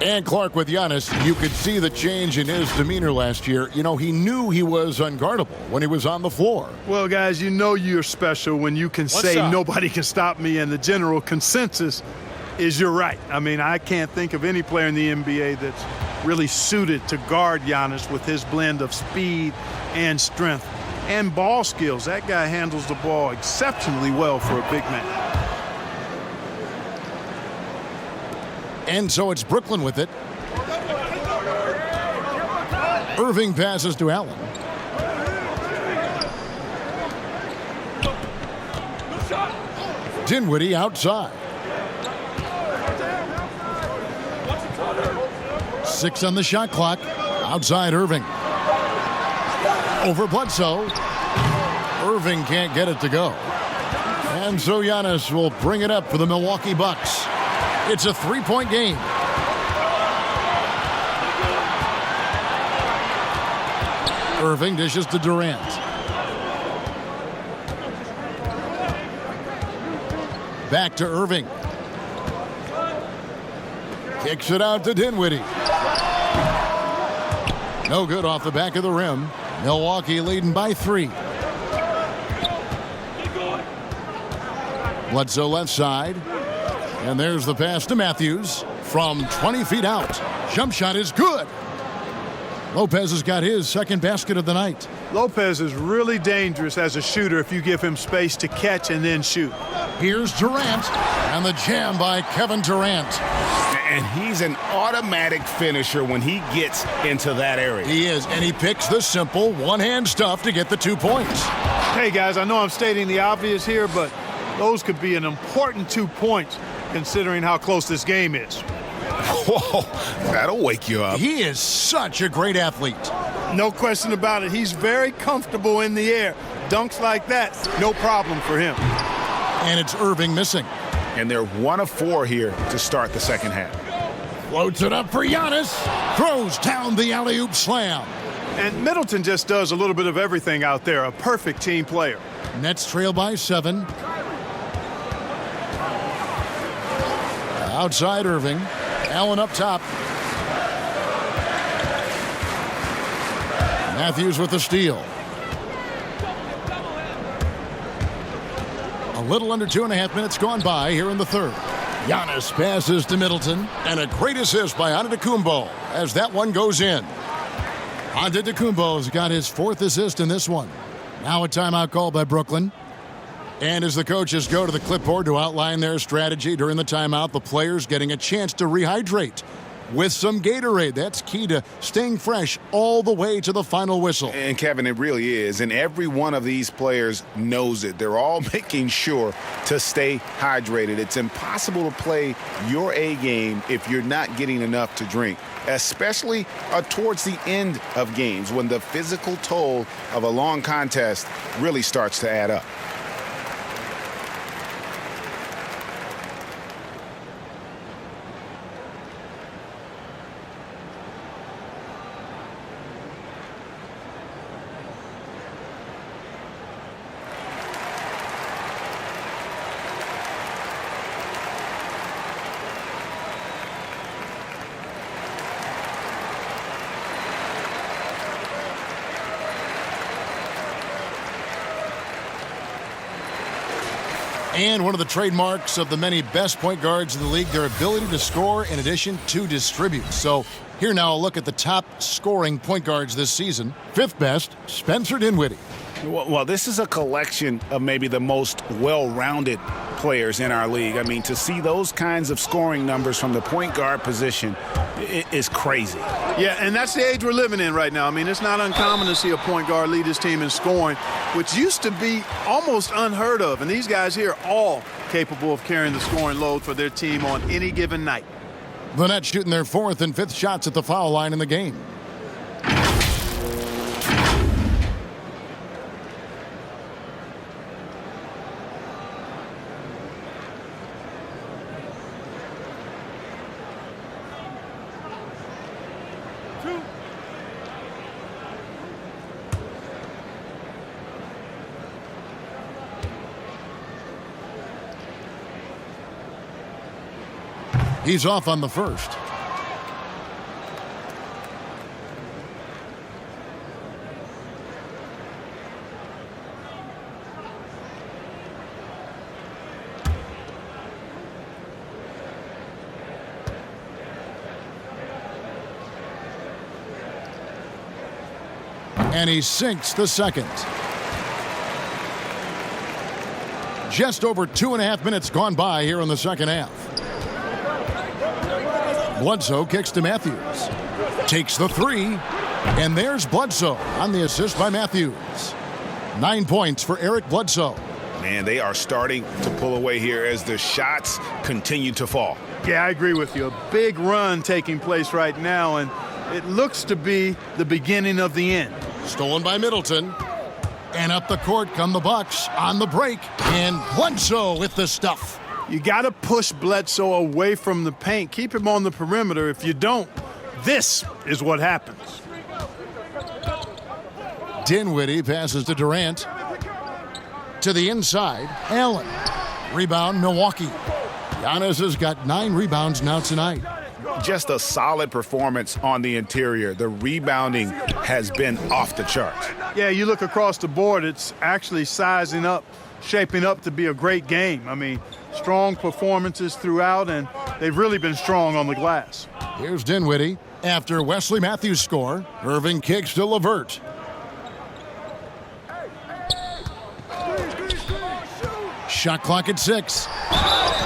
And Clark with Giannis. You could see the change in his demeanor last year. You know, he knew he was unguardable when he was on the floor. Well, guys, you know you're special when you can say nobody can stop me, and the general consensus is you're right. I mean, I can't think of any player in the NBA that's really suited to guard Giannis with his blend of speed and strength and ball skills. That guy handles the ball exceptionally well for a big man. And so it's Brooklyn with it. Irving passes to Allen. Dinwiddie outside. 6 on the shot clock. Outside Irving. Over Bledsoe. Irving can't get it to go. And so Giannis will bring it up for the Milwaukee Bucks. It's a 3-point game. Irving dishes to Durant. Back to Irving. Kicks it out to Dinwiddie. No good off the back of the rim. Milwaukee leading by 3. Bledsoe left side. And there's the pass to Matthews from 20 feet out. Jump shot is good. Lopez has got his second basket of the night. Lopez is really dangerous as a shooter if you give him space to catch and then shoot. Here's Durant, and the jam by Kevin Durant. And he's an automatic finisher when he gets into that area. He is, and he picks the simple one-hand stuff to get the 2 points. Hey, guys, I know I'm stating the obvious here, but those could be an important 2 points considering how close this game is. Whoa, that'll wake you up. He is such a great athlete. No question about it. He's very comfortable in the air. Dunks like that, no problem for him. And it's Irving missing. And they're 1 of 4 here to start the second half. Floats it up for Giannis. Throws down the alley-oop slam. And Middleton just does a little bit of everything out there. A perfect team player. Nets trail by 7. Outside Irving. Allen up top. Matthews with the steal. A little under 2.5 minutes gone by here in the third. Giannis passes to Middleton, and a great assist by Antetokounmpo as that one goes in. Antetokounmpo's got his 4th assist in this one. Now a timeout call by Brooklyn. And as the coaches go to the clipboard to outline their strategy during the timeout, the players getting a chance to rehydrate with some Gatorade. That's key to staying fresh all the way to the final whistle. And, Kevin, it really is. And every one of these players knows it. They're all making sure to stay hydrated. It's impossible to play your A game if you're not getting enough to drink, especially towards the end of games when the physical toll of a long contest really starts to add up. And one of the trademarks of the many best point guards in the league, their ability to score in addition to distribute. So here now a look at the top scoring point guards this season. 5th best, Spencer Dinwiddie. Well, this is a collection of maybe the most well-rounded players in our league. I mean, to see those kinds of scoring numbers from the point guard position is crazy. Yeah, and that's the age we're living in right now. I mean, it's not uncommon to see a point guard lead his team in scoring, which used to be almost unheard of. And these guys here are all capable of carrying the scoring load for their team on any given night. The Nets shooting their 4th and 5th shots at the foul line in the game. He's off on the first. And he sinks the second. Just over 2.5 minutes gone by here in the second half. Bledsoe kicks to Matthews. Takes the 3. And there's Bledsoe on the assist by Matthews. 9 points for Eric Bledsoe. Man, they are starting to pull away here as the shots continue to fall. Yeah, I agree with you. A big run taking place right now, and it looks to be the beginning of the end. Stolen by Middleton. And up the court come the Bucks on the break. And Bledsoe with the stuff. You got to push Bledsoe away from the paint. Keep him on the perimeter. If you don't, this is what happens. Dinwiddie passes to Durant. To the inside, Allen. Rebound, Milwaukee. Giannis has got 9 rebounds now tonight. Just a solid performance on the interior. The rebounding has been off the charts. Yeah, you look across the board, it's actually sizing up, shaping up to be a great game. I mean, strong performances throughout, and they've really been strong on the glass. Here's Dinwiddie. After Wesley Matthews' score, Irving kicks to LeVert. Shot clock at 6.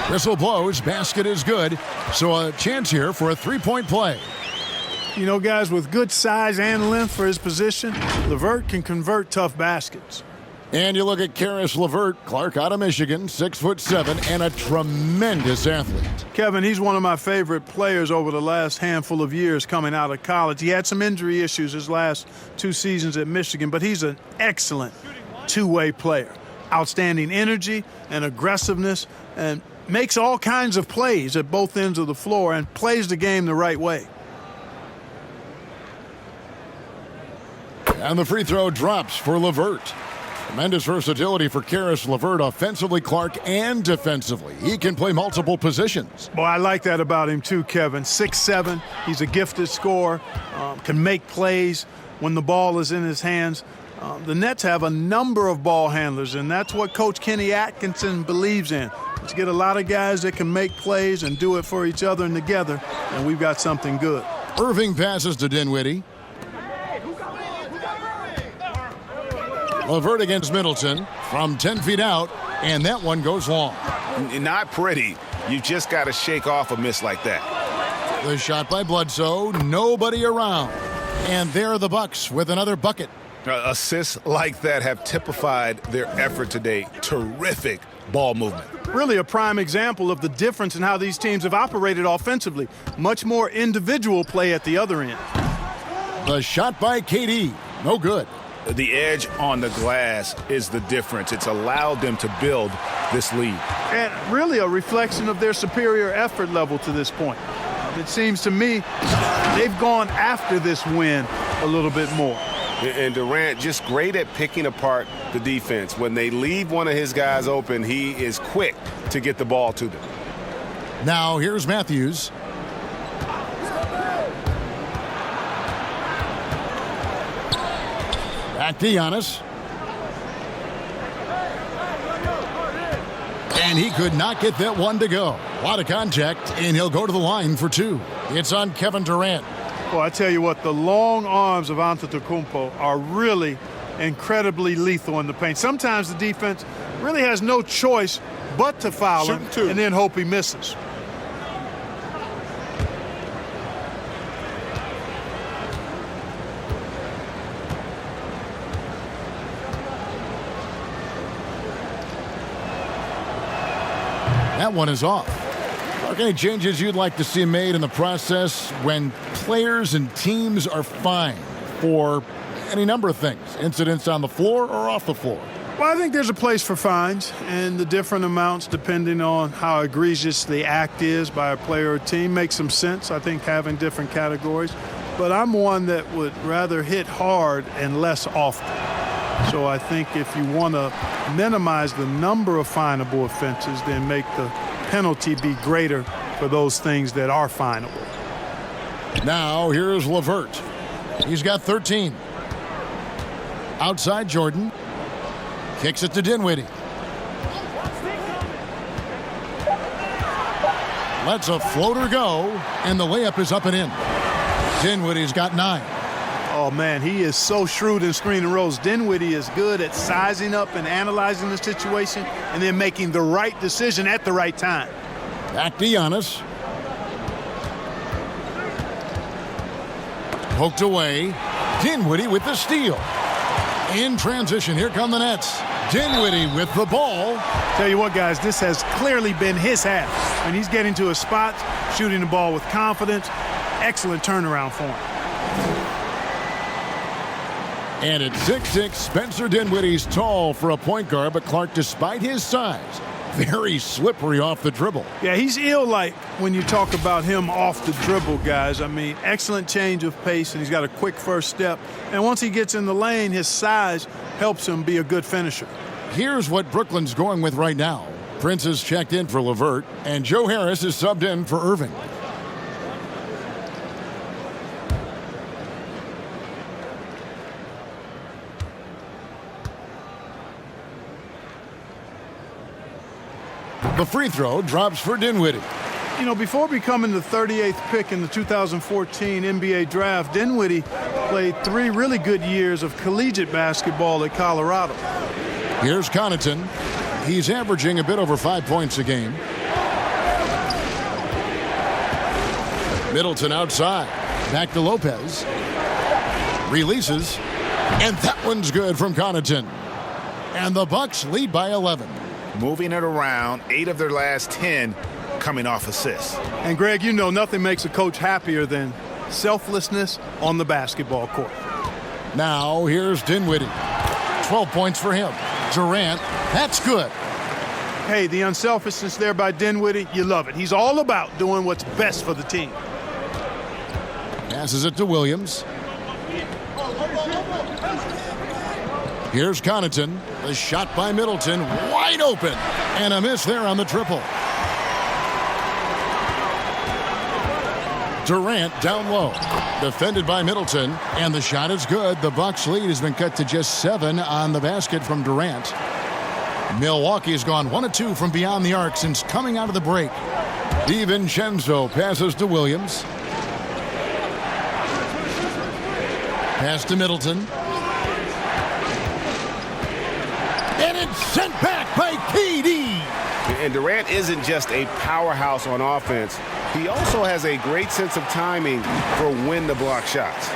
Whistle blows, basket is good. So a chance here for a three-point play. You know, guys, with good size and length for his position, LeVert can convert tough baskets. And you look at Karis LeVert, Clark out of Michigan, 6'7", and a tremendous athlete. Kevin, he's one of my favorite players over the last handful of years coming out of college. He had some injury issues his last 2 seasons at Michigan, but he's an excellent two-way player. Outstanding energy and aggressiveness, and makes all kinds of plays at both ends of the floor and plays the game the right way. And the free throw drops for LeVert. Tremendous versatility for Karis LeVert, offensively, Clark, and defensively. He can play multiple positions. Boy, I like that about him too, Kevin. 6'7", he's a gifted scorer, can make plays when the ball is in his hands. The Nets have a number of ball handlers, and that's what Coach Kenny Atkinson believes in. Let's get a lot of guys that can make plays and do it for each other and together, and we've got something good. Irving passes to Dinwiddie. LeVert against Middleton from 10 feet out, and that one goes long. Not pretty. You just got to shake off a miss like that. The shot by Bledsoe, nobody around. And there are the Bucks with another bucket. Assists like that have typified their effort today. Terrific ball movement. Really a prime example of the difference in how these teams have operated offensively. Much more individual play at the other end. The shot by KD, no good. The edge on the glass is the difference. It's allowed them to build this lead. And really a reflection of their superior effort level to this point. It seems to me they've gone after this win a little bit more. And Durant just great at picking apart the defense. When they leave one of his guys open, he is quick to get the ball to them. Now here's Matthews. Back to Giannis. And he could not get that one to go. A lot of contact, and he'll go to the line for 2. It's on Kevin Durant. Well, I tell you what, the long arms of Antetokounmpo are really incredibly lethal in the paint. Sometimes the defense really has no choice but to foul him and then hope he misses. That one is off. Are any changes you'd like to see made in the process when players and teams are fined for any number of things, incidents on the floor or off the floor? Well, I think there's a place for fines, and the different amounts depending on how egregious the act is by a player or team makes some sense. I think having different categories. But I'm one that would rather hit hard and less often. So I think if you want to minimize the number of finable offenses, then make the penalty be greater for those things that are finable. Now here's LeVert. He's got 13. Outside Jordan. Kicks it to Dinwiddie. Lets a floater go, and the layup is up and in. Dinwiddie's got 9. Oh, man, he is so shrewd in screen and rolls. Dinwiddie is good at sizing up and analyzing the situation and then making the right decision at the right time. Back to Giannis. Poked away. Dinwiddie with the steal. In transition, here come the Nets. Dinwiddie with the ball. Tell you what, guys, this has clearly been his half. When he's getting to a spot, shooting the ball with confidence, excellent turnaround for him. And at 6'6", Spencer Dinwiddie's tall for a point guard, but Clark, despite his size, very slippery off the dribble. Yeah, he's ill-like when you talk about him off the dribble, guys. I mean, excellent change of pace, and he's got a quick first step. And once he gets in the lane, his size helps him be a good finisher. Here's what Brooklyn's going with right now. Prince is checked in for LeVert, and Joe Harris is subbed in for Irving. The free throw drops for Dinwiddie. You know, before becoming the 38th pick in the 2014 NBA draft, Dinwiddie played 3 really good years of collegiate basketball at Colorado. Here's Connaughton. He's averaging a bit over 5 points a game. Middleton outside. Back to Lopez. Releases. And that one's good from Connaughton. And the Bucks lead by 11. Moving it around, 8 of their last 10 coming off assists. And Greg, you know nothing makes a coach happier than selflessness on the basketball court. Now here's Dinwiddie. 12 points for him. Durant, that's good. Hey, the unselfishness there by Dinwiddie, you love it. He's all about doing what's best for the team. Passes it to Williams. Here's Connaughton. The shot by Middleton, wide open. And a miss there on the triple. Durant down low. Defended by Middleton. And the shot is good. The Bucks lead has been cut to just 7 on the basket from Durant. Milwaukee has gone 1 of 2 from beyond the arc since coming out of the break. DiVincenzo passes to Williams. Pass to Middleton. And it's sent back by KD. And Durant isn't just a powerhouse on offense. He also has a great sense of timing for when to block shots.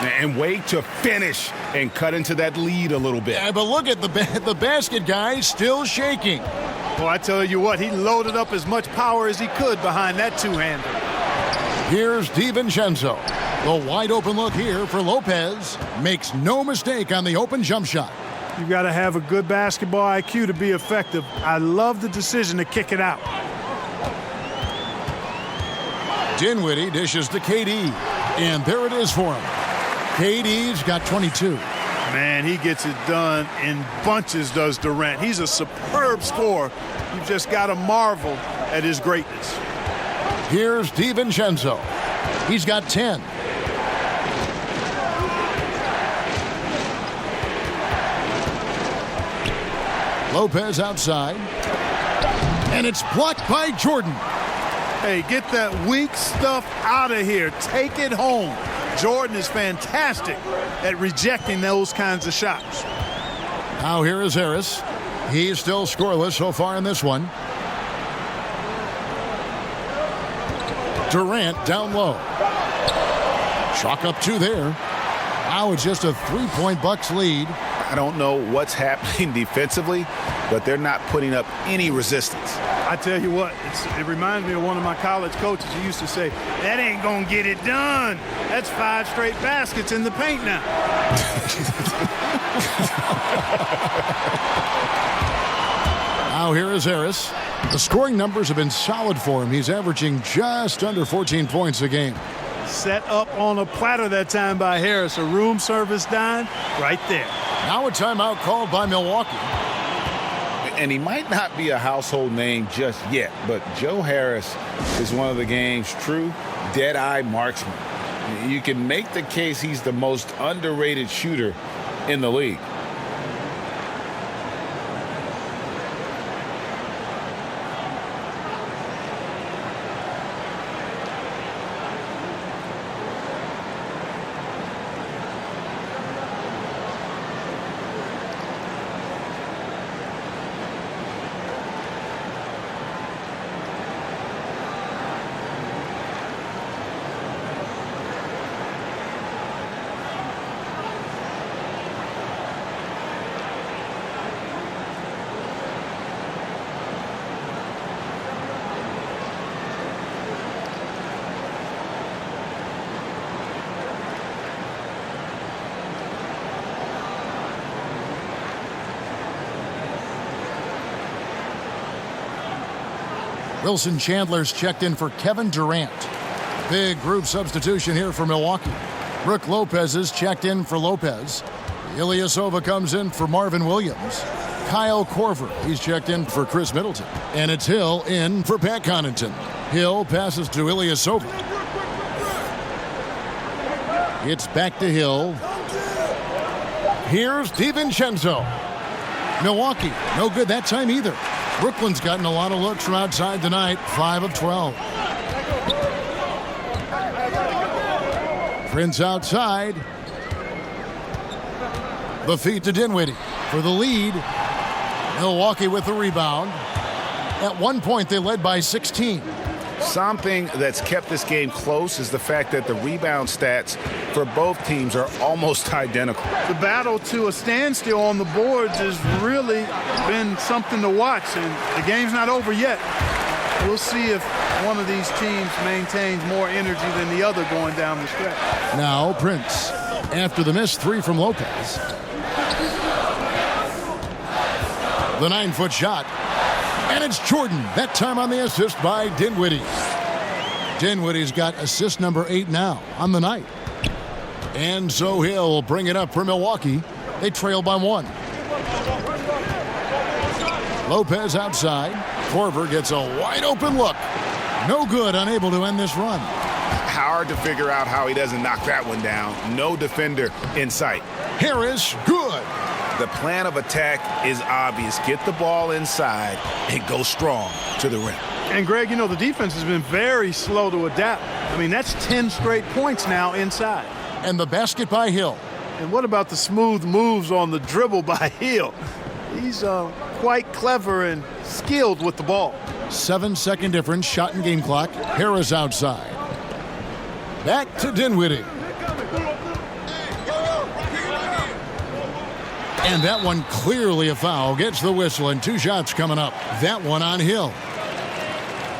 And wait to finish and cut into that lead a little bit. Yeah, but look at the basket guy still shaking. Well, I tell you what, he loaded up as much power as he could behind that two-hander. Here's DiVincenzo. The wide open look here for Lopez. Makes no mistake on the open jump shot. You've got to have a good basketball IQ to be effective. I love the decision to kick it out. Dinwiddie dishes to KD. And there it is for him. KD's got 22. Man, he gets it done in bunches, does Durant. He's a superb scorer. You've just got to marvel at his greatness. Here's DiVincenzo. He's got 10. Lopez outside. And it's blocked by Jordan. Hey, get that weak stuff out of here. Take it home. Jordan is fantastic at rejecting those kinds of shots. Now here is Harris. He's still scoreless so far in this one. Durant down low. Chalk up 2 there. Now it's just a 3-point Bucks lead. I don't know what's happening defensively, but they're not putting up any resistance. I tell you what, it reminds me of one of my college coaches who used to say, that ain't going to get it done. That's 5 straight baskets in the paint now. Now here is Harris. The scoring numbers have been solid for him. He's averaging just under 14 points a game. Set up on a platter that time by Harris. A room service dime right there. Now a timeout called by Milwaukee. And he might not be a household name just yet, but Joe Harris is one of the game's true dead-eye marksmen. You can make the case he's the most underrated shooter in the league. Wilson Chandler's checked in for Kevin Durant. Big group substitution here for Milwaukee. Brook Lopez is checked in for Lopez. Ilyasova comes in for Marvin Williams. Kyle Korver, he's checked in for Chris Middleton. And it's Hill in for Pat Connaughton. Hill passes to Ilyasova. It's back to Hill. Here's DiVincenzo. Milwaukee, no good that time either. Brooklyn's gotten a lot of looks from outside tonight, 5 of 12. Prince outside. The feed to Dinwiddie for the lead. Milwaukee with the rebound. At one point, they led by 16. Something that's kept this game close is the fact that the rebound stats for both teams are almost identical. The battle to a standstill on the boards has really been something to watch, and the game's not over yet. We'll see if one of these teams maintains more energy than the other going down the stretch. Now Prince, after the missed three from Lopez. The 9-foot shot. And it's Jordan, that time on the assist by Dinwiddie. Dinwiddie's got assist number 8 now on the night. And so he'll bring it up for Milwaukee. They trail by 1. Lopez outside. Korver gets a wide open look. No good, unable to end this run. Hard to figure out how he doesn't knock that one down. No defender in sight. Harris, good. The plan of attack is obvious. Get the ball inside and go strong to the rim. And, Greg, you know, the defense has been very slow to adapt. I mean, that's 10 straight points now inside. And the basket by Hill. And what about the smooth moves on the dribble by Hill? He's quite clever and skilled with the ball. 7-second difference, shot and game clock. Harris outside. Back to Dinwiddie. And that one clearly a foul. Gets the whistle, and 2 shots coming up. That one on Hill.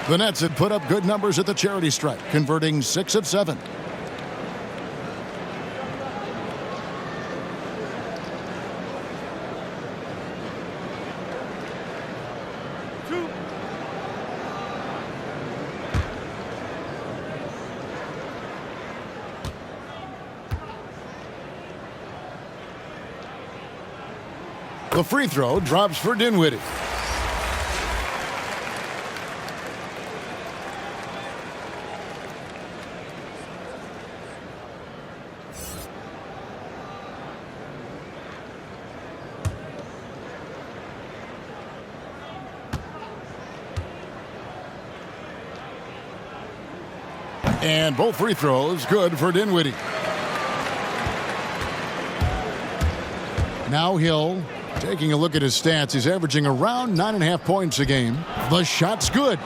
The Nets had put up good numbers at the charity stripe, converting 6 of 7. The free throw drops for Dinwiddie. And both free throws good for Dinwiddie. Now Hill. Taking a look at his stats, he's averaging around 9.5 points a game. The shot's good.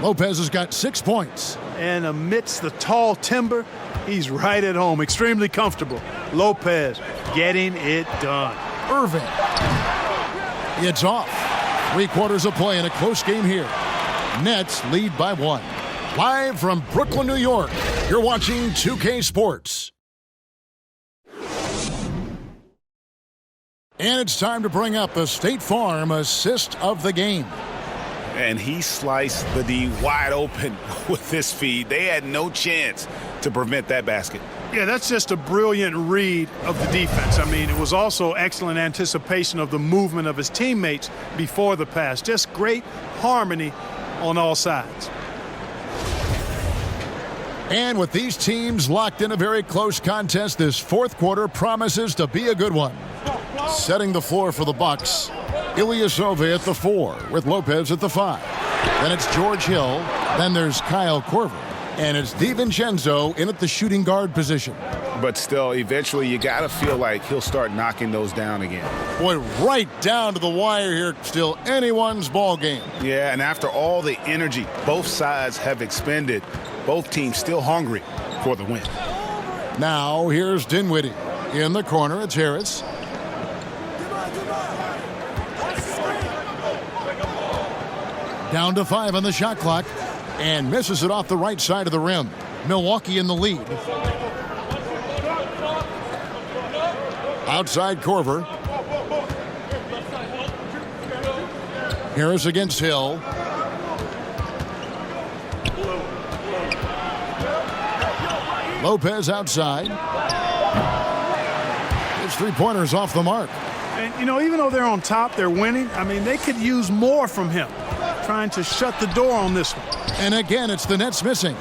Lopez has got 6 points. And amidst the tall timber, he's right at home, extremely comfortable. Lopez getting it done. Irving. It's off. 3 quarters of play in a close game here. Nets lead by 1. Live from Brooklyn, New York, you're watching 2K Sports. And it's time to bring up the State Farm assist of the game. And he sliced the D wide open with this feed. They had no chance to prevent that basket. Yeah, that's just a brilliant read of the defense. I mean, it was also excellent anticipation of the movement of his teammates before the pass. Just great harmony on all sides. And with these teams locked in a very close contest, this fourth quarter promises to be a good one. Setting the floor for the Bucks, Ilyasova at the 4 with Lopez at the 5. Then it's George Hill. Then there's Kyle Korver. And it's DiVincenzo in at the shooting guard position. But still, eventually you got to feel like he'll start knocking those down again. Boy, right down to the wire here. Still anyone's ball game. Yeah, and after all the energy both sides have expended, both teams still hungry for the win. Now here's Dinwiddie. In the corner, it's Harris. Down to 5 on the shot clock. And misses it off the right side of the rim. Milwaukee in the lead. Outside Korver. Harris against Hill. Lopez outside. His three-pointer's off the mark. And, even though they're on top, they're winning. I mean, they could use more from him, trying to shut the door on this one. And again, it's the Nets missing.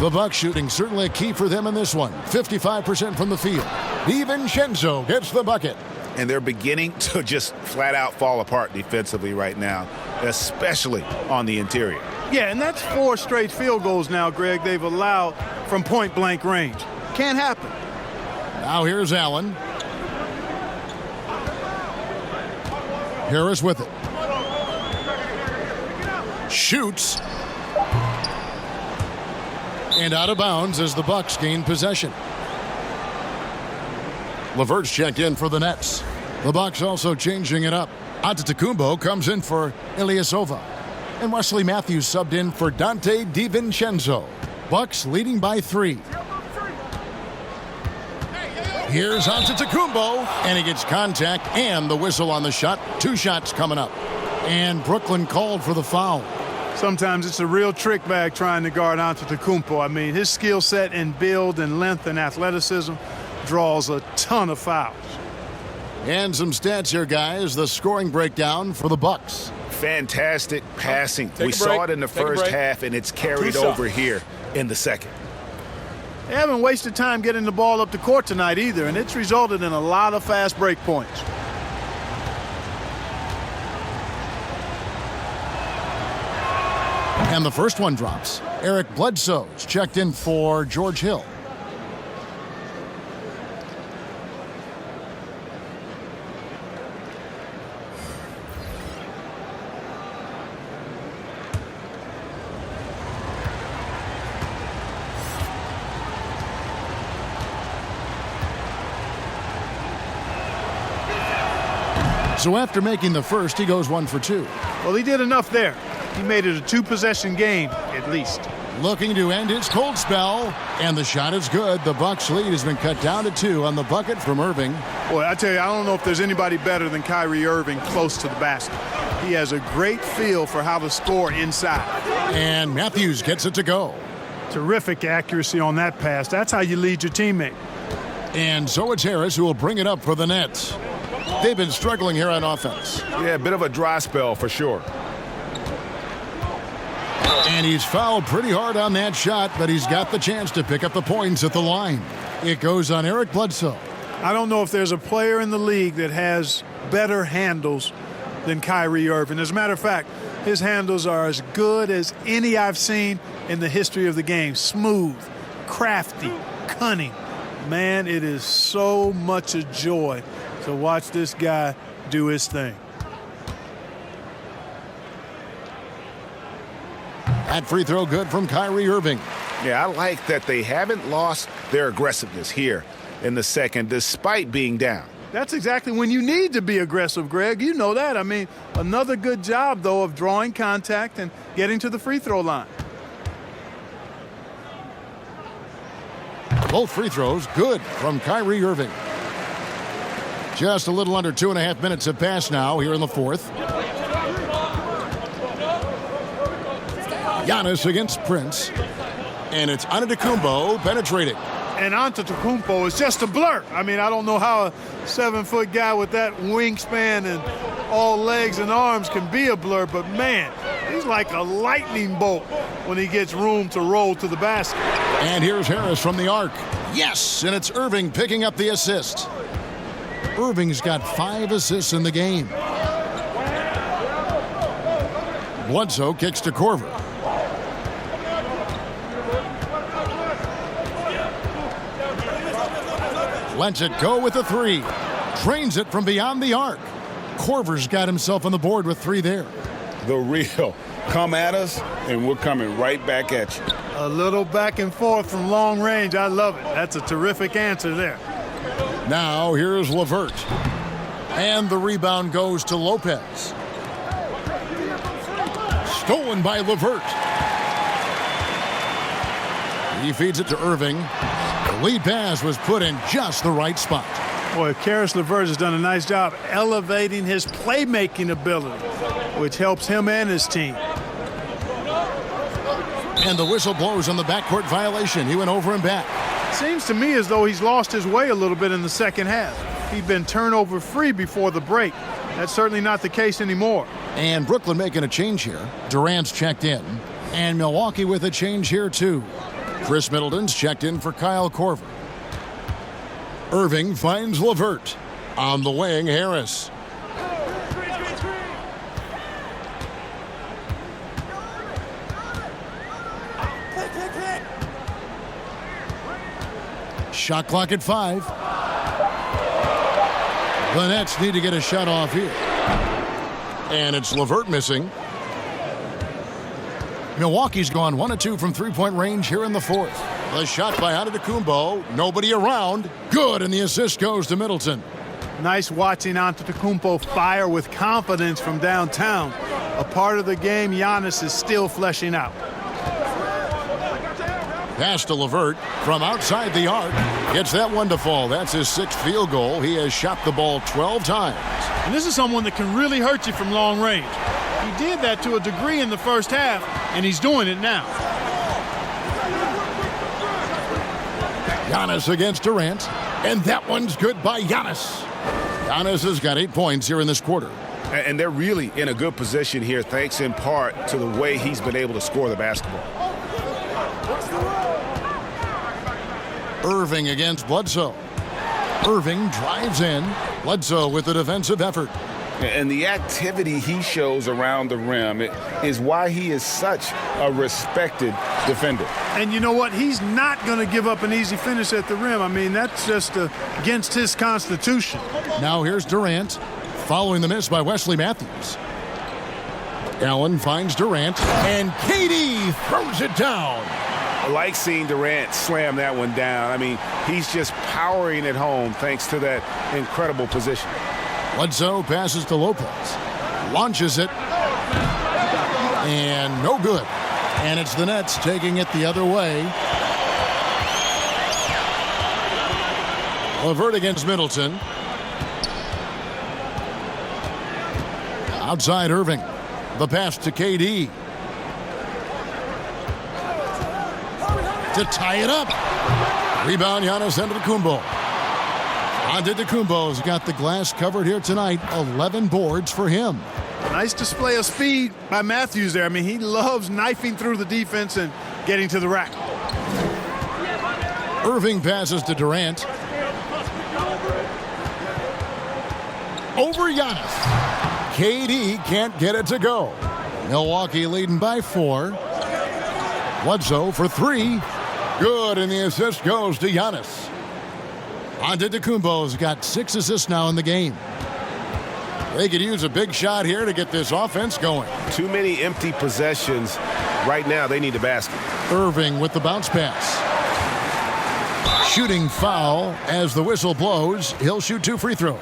The Bucks shooting certainly a key for them in this one. 55% from the field. DiVincenzo gets the bucket. And they're beginning to just flat out fall apart defensively right now, especially on the interior. Yeah, and that's 4 straight field goals now, Greg, they've allowed from point-blank range. Can't happen. Now here's Allen. Harris with it. Shoots. And out of bounds as the Bucks gain possession. LeVert's checked in for the Nets. The Bucks also changing it up. Antetokounmpo comes in for Ilyasova. And Wesley Matthews subbed in for Dante DiVincenzo. Bucks leading by 3. Here's Antetokounmpo, and he gets contact and the whistle on the shot. 2 shots coming up. And Brooklyn called for the foul. Sometimes it's a real trick bag trying to guard Antetokounmpo. I mean, his skill set in build and length and athleticism draws a ton of fouls. And some stats here, guys. The scoring breakdown for the Bucks. Fantastic passing. We saw it in the first half, and it's carried over here in the second. They haven't wasted time getting the ball up the court tonight either, and it's resulted in a lot of fast break points. And the first one drops. Eric Bledsoe's checked in for George Hill. So after making the first, he goes 1 for 2. Well, he did enough there. He made it a 2-possession game, at least. Looking to end his cold spell, and the shot is good. The Bucks lead has been cut down to 2 on the bucket from Irving. Boy, I tell you, I don't know if there's anybody better than Kyrie Irving close to the basket. He has a great feel for how to score inside. And Matthews gets it to go. Terrific accuracy on that pass. That's how you lead your teammate. And so it's Harris who will bring it up for the Nets. They've been struggling here on offense. Yeah, a bit of a dry spell for sure. And he's fouled pretty hard on that shot, but he's got the chance to pick up the points at the line. It goes on Eric Bledsoe. I don't know if there's a player in the league that has better handles than Kyrie Irving. As a matter of fact, his handles are as good as any I've seen in the history of the game. Smooth, crafty, cunning. Man, it is so much a joy to watch this guy do his thing. That free throw good from Kyrie Irving. Yeah, I like that they haven't lost their aggressiveness here in the second despite being down. That's exactly when you need to be aggressive, Greg. You know that. I mean, another good job, though, of drawing contact and getting to the free throw line. Both free throws good from Kyrie Irving. Just a little under 2.5 minutes have passed now here in the fourth. Giannis against Prince. And it's Antetokounmpo penetrating. And Antetokounmpo is just a blur. I mean, I don't know how a 7-foot guy with that wingspan and all legs and arms can be a blur, but man, he's like a lightning bolt when he gets room to roll to the basket. And here's Harris from the arc. Yes, and it's Irving picking up the assist. Irving's got 5 assists in the game. Bledsoe kicks to Korver. Lets it go with a 3. Drains it from beyond the arc. Korver's got himself on the board with 3 there. The real. Come at us, and we're coming right back at you. A little back and forth from long range. I love it. That's a terrific answer there. Now here's LeVert. And the rebound goes to Lopez. Stolen by LeVert. He feeds it to Irving. The lead pass was put in just the right spot. Boy, Karis LeVert has done a nice job elevating his playmaking ability, which helps him and his team. And the whistle blows on the backcourt violation. He went over and back. Seems to me as though he's lost his way a little bit in the second half. He'd been turnover free before the break. That's certainly not the case anymore. And Brooklyn making a change here. Durant's checked in. And Milwaukee with a change here, too. Chris Middleton's checked in for Kyle Korver. Irving finds LeVert. On the wing, Harris. Shot clock at 5. The Nets need to get a shot off here. And it's LeVert missing. Milwaukee's gone 1 of 2 from three-point range here in the fourth. The shot by Antetokounmpo. Nobody around. Good, and the assist goes to Middleton. Nice watching Antetokounmpo fire with confidence from downtown. A part of the game Giannis is still fleshing out. Pass to LeVert from outside the arc. Gets that one to fall. That's his 6th field goal. He has shot the ball 12 times. And this is someone that can really hurt you from long range. He did that to a degree in the first half, and he's doing it now. Giannis against Durant, and that one's good by Giannis. Giannis has got 8 points here in this quarter. And they're really in a good position here, thanks in part to the way he's been able to score the basketball. Irving against Bledsoe. Irving drives in. Bledsoe with the defensive effort. And the activity he shows around the rim is why he is such a respected defender. And you know what? He's not going to give up an easy finish at the rim. I mean, that's just against his constitution. Now here's Durant, following the miss by Wesley Matthews. Allen finds Durant, and KD throws it down. I like seeing Durant slam that one down. I mean, he's just powering it home thanks to that incredible position. Bledsoe passes to Lopez. Launches it. And no good. And it's the Nets taking it the other way. LeVert against Middleton. Outside Irving. The pass to KD. To tie it up. Rebound, Giannis Antetokounmpo. Antetokounmpo's got the glass covered here tonight. 11 boards for him. Nice display of speed by Matthews there. I mean, he loves knifing through the defense and getting to the rack. Irving passes to Durant. Over Giannis. KD can't get it to go. Milwaukee leading by 4. Bledsoe for 3. Good, and the assist goes to Giannis. Antetokounmpo's got 6 assists now in the game. They could use a big shot here to get this offense going. Too many empty possessions. Right now, they need a basket. Irving with the bounce pass. Shooting foul as the whistle blows. He'll shoot 2 free throws.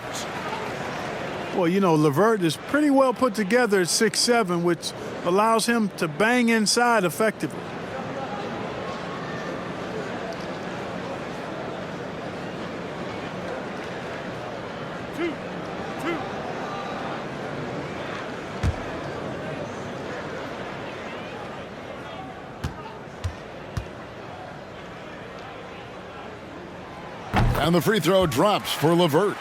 Well, you know, LeVert is pretty well put together at 6'7", which allows him to bang inside effectively. And the free throw drops for LeVert.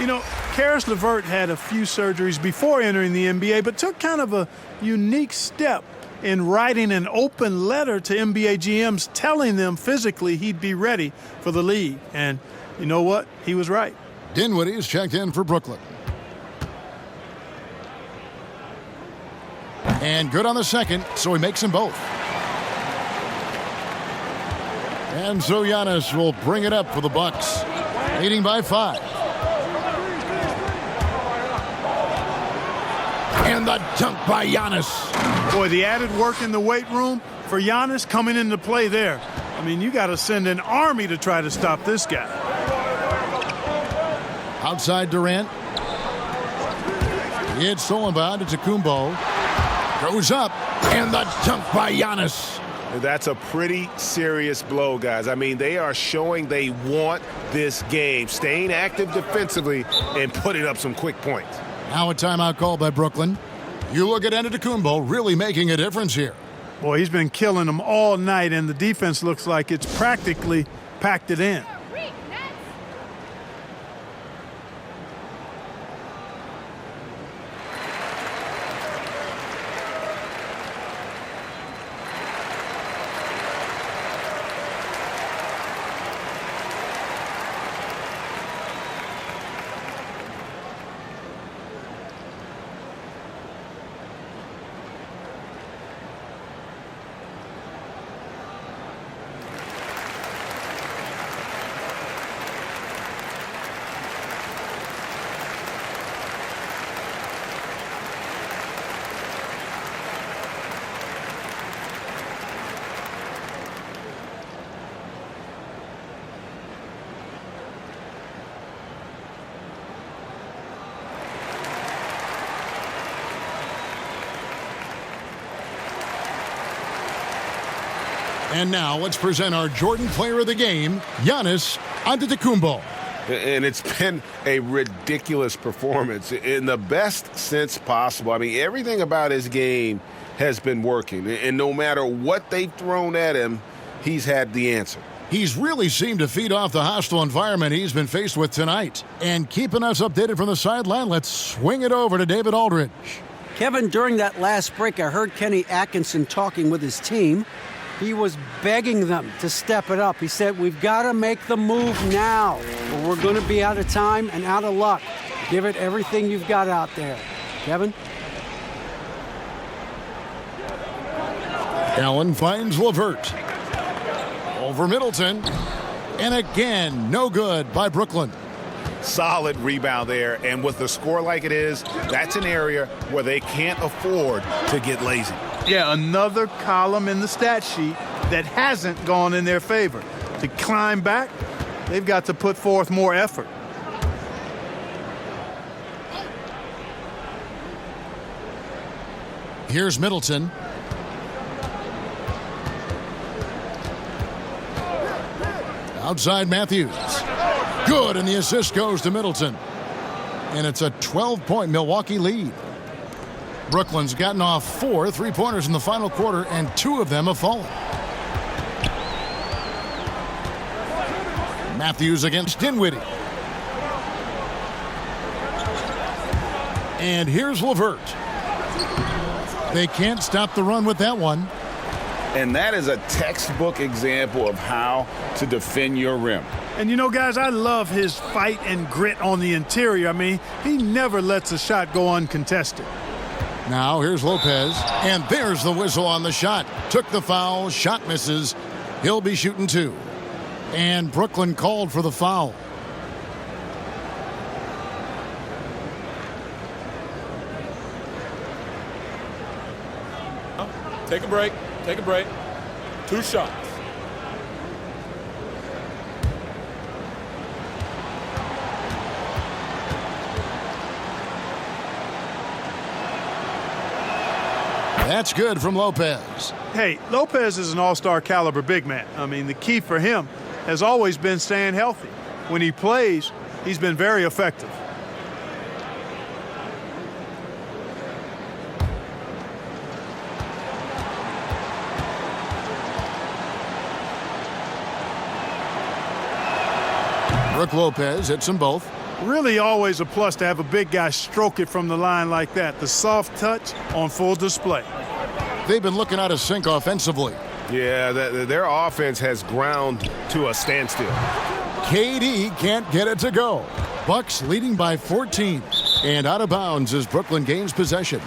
You know, Karis LeVert had a few surgeries before entering the NBA, but took kind of a unique step in writing an open letter to NBA GMs telling them physically he'd be ready for the league. And you know what? He was right. Dinwiddie's checked in for Brooklyn. And good on the second, so he makes them both. And so Giannis will bring it up for the Bucks, leading by 5. And the dunk by Giannis. Boy, the added work in the weight room for Giannis coming into play there. I mean, you got to send an army to try to stop this guy. Outside Durant. It's stolen by Antetokounmpo. Goes up, and the dunk by Giannis. That's a pretty serious blow, guys. I mean, they are showing they want this game, staying active defensively and putting up some quick points. Now a timeout call by Brooklyn. You look at Antetokounmpo really making a difference here. Boy, he's been killing them all night, and the defense looks like it's practically packed it in. And now let's present our Jordan Player of the Game, Giannis Antetokounmpo. And it's been a ridiculous performance in the best sense possible. I mean, everything about his game has been working. And no matter what they've thrown at him, he's had the answer. He's really seemed to feed off the hostile environment he's been faced with tonight. And keeping us updated from the sideline, let's swing it over to David Aldridge. Kevin, during that last break, I heard Kenny Atkinson talking with his team. He was begging them to step it up. He said, we've got to make the move now, or we're going to be out of time and out of luck. Give it everything you've got out there. Kevin? Allen finds LeVert. Over Middleton. And again, no good by Brooklyn. Solid rebound there, and with the score like it is, that's an area where they can't afford to get lazy. Yeah, another column in the stat sheet that hasn't gone in their favor. To climb back, they've got to put forth more effort. Here's Middleton. Outside Matthews. Good, and the assist goes to Middleton. And it's a 12-point Milwaukee lead. Brooklyn's gotten off 4 3-pointers in the final quarter, and 2 of them have fallen. Matthews against Dinwiddie. And here's LeVert. They can't stop the run with that one. And that is a textbook example of how to defend your rim. And, you know, guys, I love his fight and grit on the interior. I mean, he never lets a shot go uncontested. Now here's Lopez, and there's the whistle on the shot. Took the foul, shot misses. He'll be shooting 2. And Brooklyn called for the foul. Take a break. Take a break. 2 shots. That's good from Lopez. Hey, Lopez is an all-star caliber big man. I mean, the key for him has always been staying healthy. When he plays, he's been very effective. Brook Lopez hits them both. Really always a plus to have a big guy stroke it from the line like that. The soft touch on full display. They've been looking out of sync offensively. Yeah, their offense has ground to a standstill. KD can't get it to go. Bucks leading by 14. And out of bounds as Brooklyn gains possession.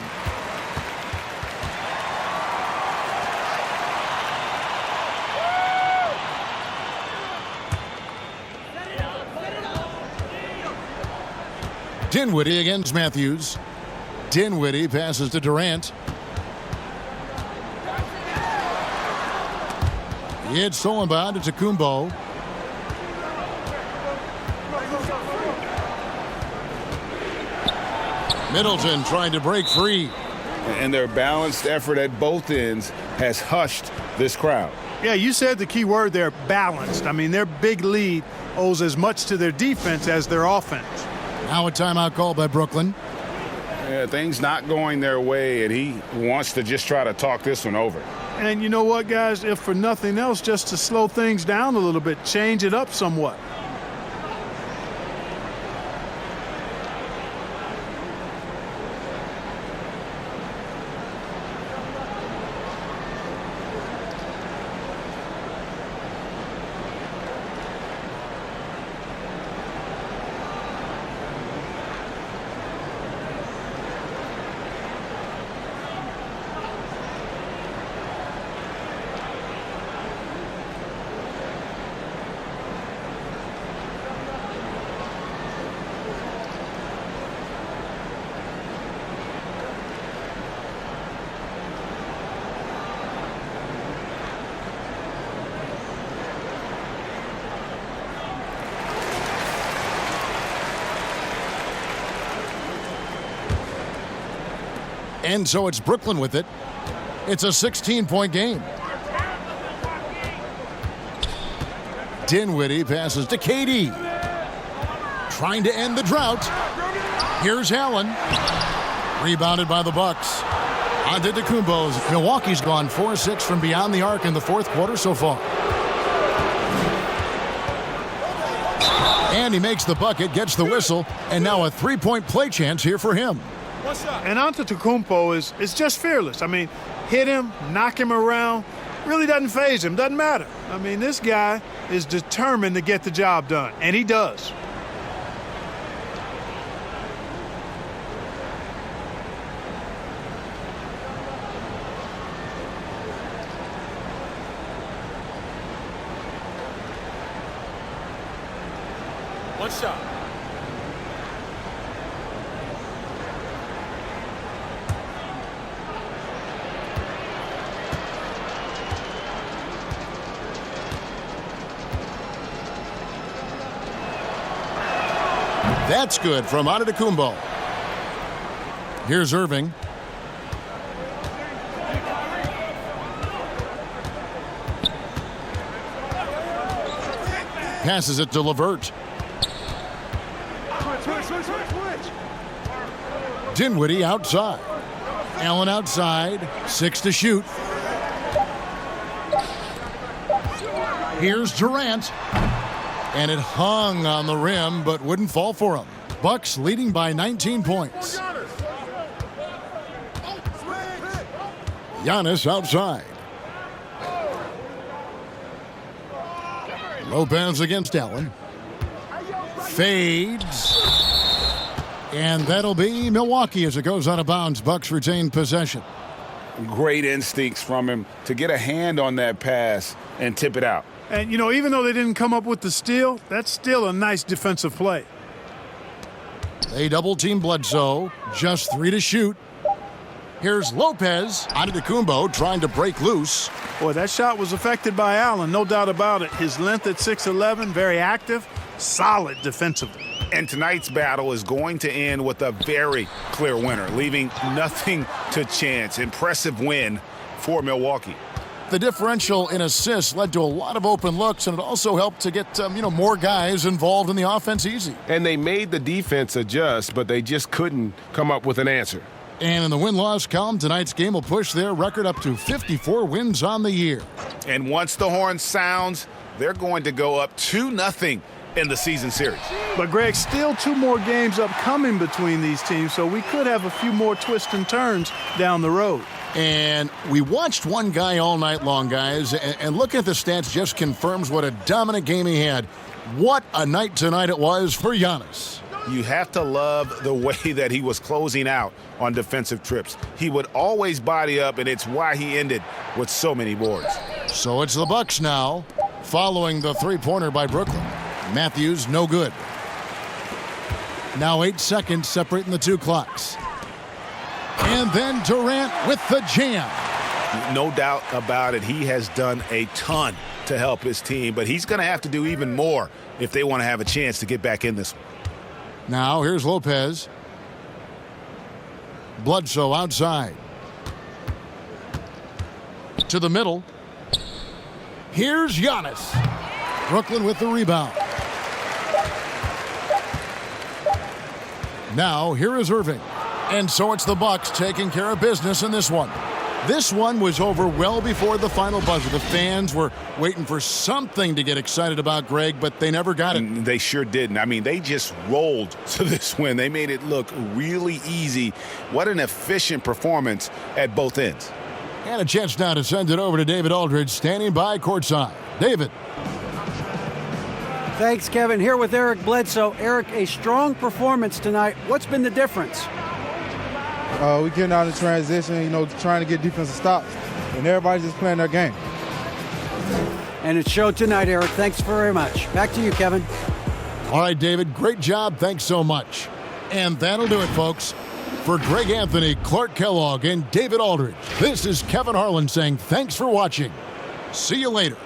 Dinwiddie against Matthews. Dinwiddie passes to Durant. It's stolen by Antetokounmpo. Middleton trying to break free. And their balanced effort at both ends has hushed this crowd. Yeah, you said the key word there, balanced. I mean, their big lead owes as much to their defense as their offense. Now a timeout called by Brooklyn. Yeah, things not going their way, and he wants to just try to talk this one over. And you know what, guys? If for nothing else, just to slow things down a little bit, change it up somewhat. And so it's Brooklyn with it. It's a 16-point game. Dinwiddie passes to KD. Trying to end the drought. Here's Allen. Rebounded by the Bucks. Antetokounmpo's. Milwaukee's gone 4-6 from beyond the arc in the fourth quarter so far. And he makes the bucket, gets the whistle, and now a three-point play chance here for him. And Antetokounmpo is just fearless. I mean, hit him, knock him around, really doesn't faze him, doesn't matter. I mean, this guy is determined to get the job done, and he does. One shot. That's good from Antetokounmpo. Here's Irving. Passes it to LeVert. Dinwiddie outside. Allen outside. 6 to shoot. Here's Durant. And it hung on the rim, but wouldn't fall for him. Bucks leading by 19 points. Giannis outside. Lopez against Allen. Fades. And that'll be Milwaukee as it goes out of bounds. Bucks retain possession. Great instincts from him to get a hand on that pass and tip it out. And, you know, even though they didn't come up with the steal, that's still a nice defensive play. They double-team Bledsoe. Just 3 to shoot. Here's Lopez. Antetokounmpo trying to break loose. Boy, that shot was affected by Allen, no doubt about it. His length at 6'11", very active, solid defensively. And tonight's battle is going to end with a very clear winner, leaving nothing to chance. Impressive win for Milwaukee. The differential in assists led to a lot of open looks, and it also helped to get more guys involved in the offense easy. And they made the defense adjust, but they just couldn't come up with an answer. And in the win-loss column, tonight's game will push their record up to 54 wins on the year. And once the horn sounds, they're going to go up 2-0 in the season series. But, Greg, still 2 more games upcoming between these teams, so we could have a few more twists and turns down the road. And we watched one guy all night long, guys, and looking at the stats just confirms what a dominant game he had. What a night tonight it was for Giannis. You have to love the way that he was closing out on defensive trips. He would always body up, and it's why he ended with so many boards. So it's the Bucks now, following the three-pointer by Brooklyn. Matthews, no good. Now 8 seconds separating the two clocks. And then Durant with the jam. No doubt about it, he has done a ton to help his team, but he's going to have to do even more if they want to have a chance to get back in this one. Now here's Lopez. Bledsoe outside. To the middle. Here's Giannis. Brooklyn with the rebound. Now here is Irving. And so it's the Bucks taking care of business in this one. This one was over well before the final buzzer. The fans were waiting for something to get excited about, Greg, but they never got it. They sure didn't. I mean, they just rolled to this win. They made it look really easy. What an efficient performance at both ends. And a chance now to send it over to David Aldridge, standing by courtside. David. Thanks, Kevin. Here with Eric Bledsoe. Eric, a strong performance tonight. What's been the difference? We getting out in transition, trying to get defensive stops, and everybody's just playing their game. And it showed tonight, Eric. Thanks very much. Back to you, Kevin. All right, David, great job. Thanks so much. And that'll do it, folks. For Greg Anthony, Clark Kellogg, and David Aldridge, this is Kevin Harlan saying thanks for watching. See you later.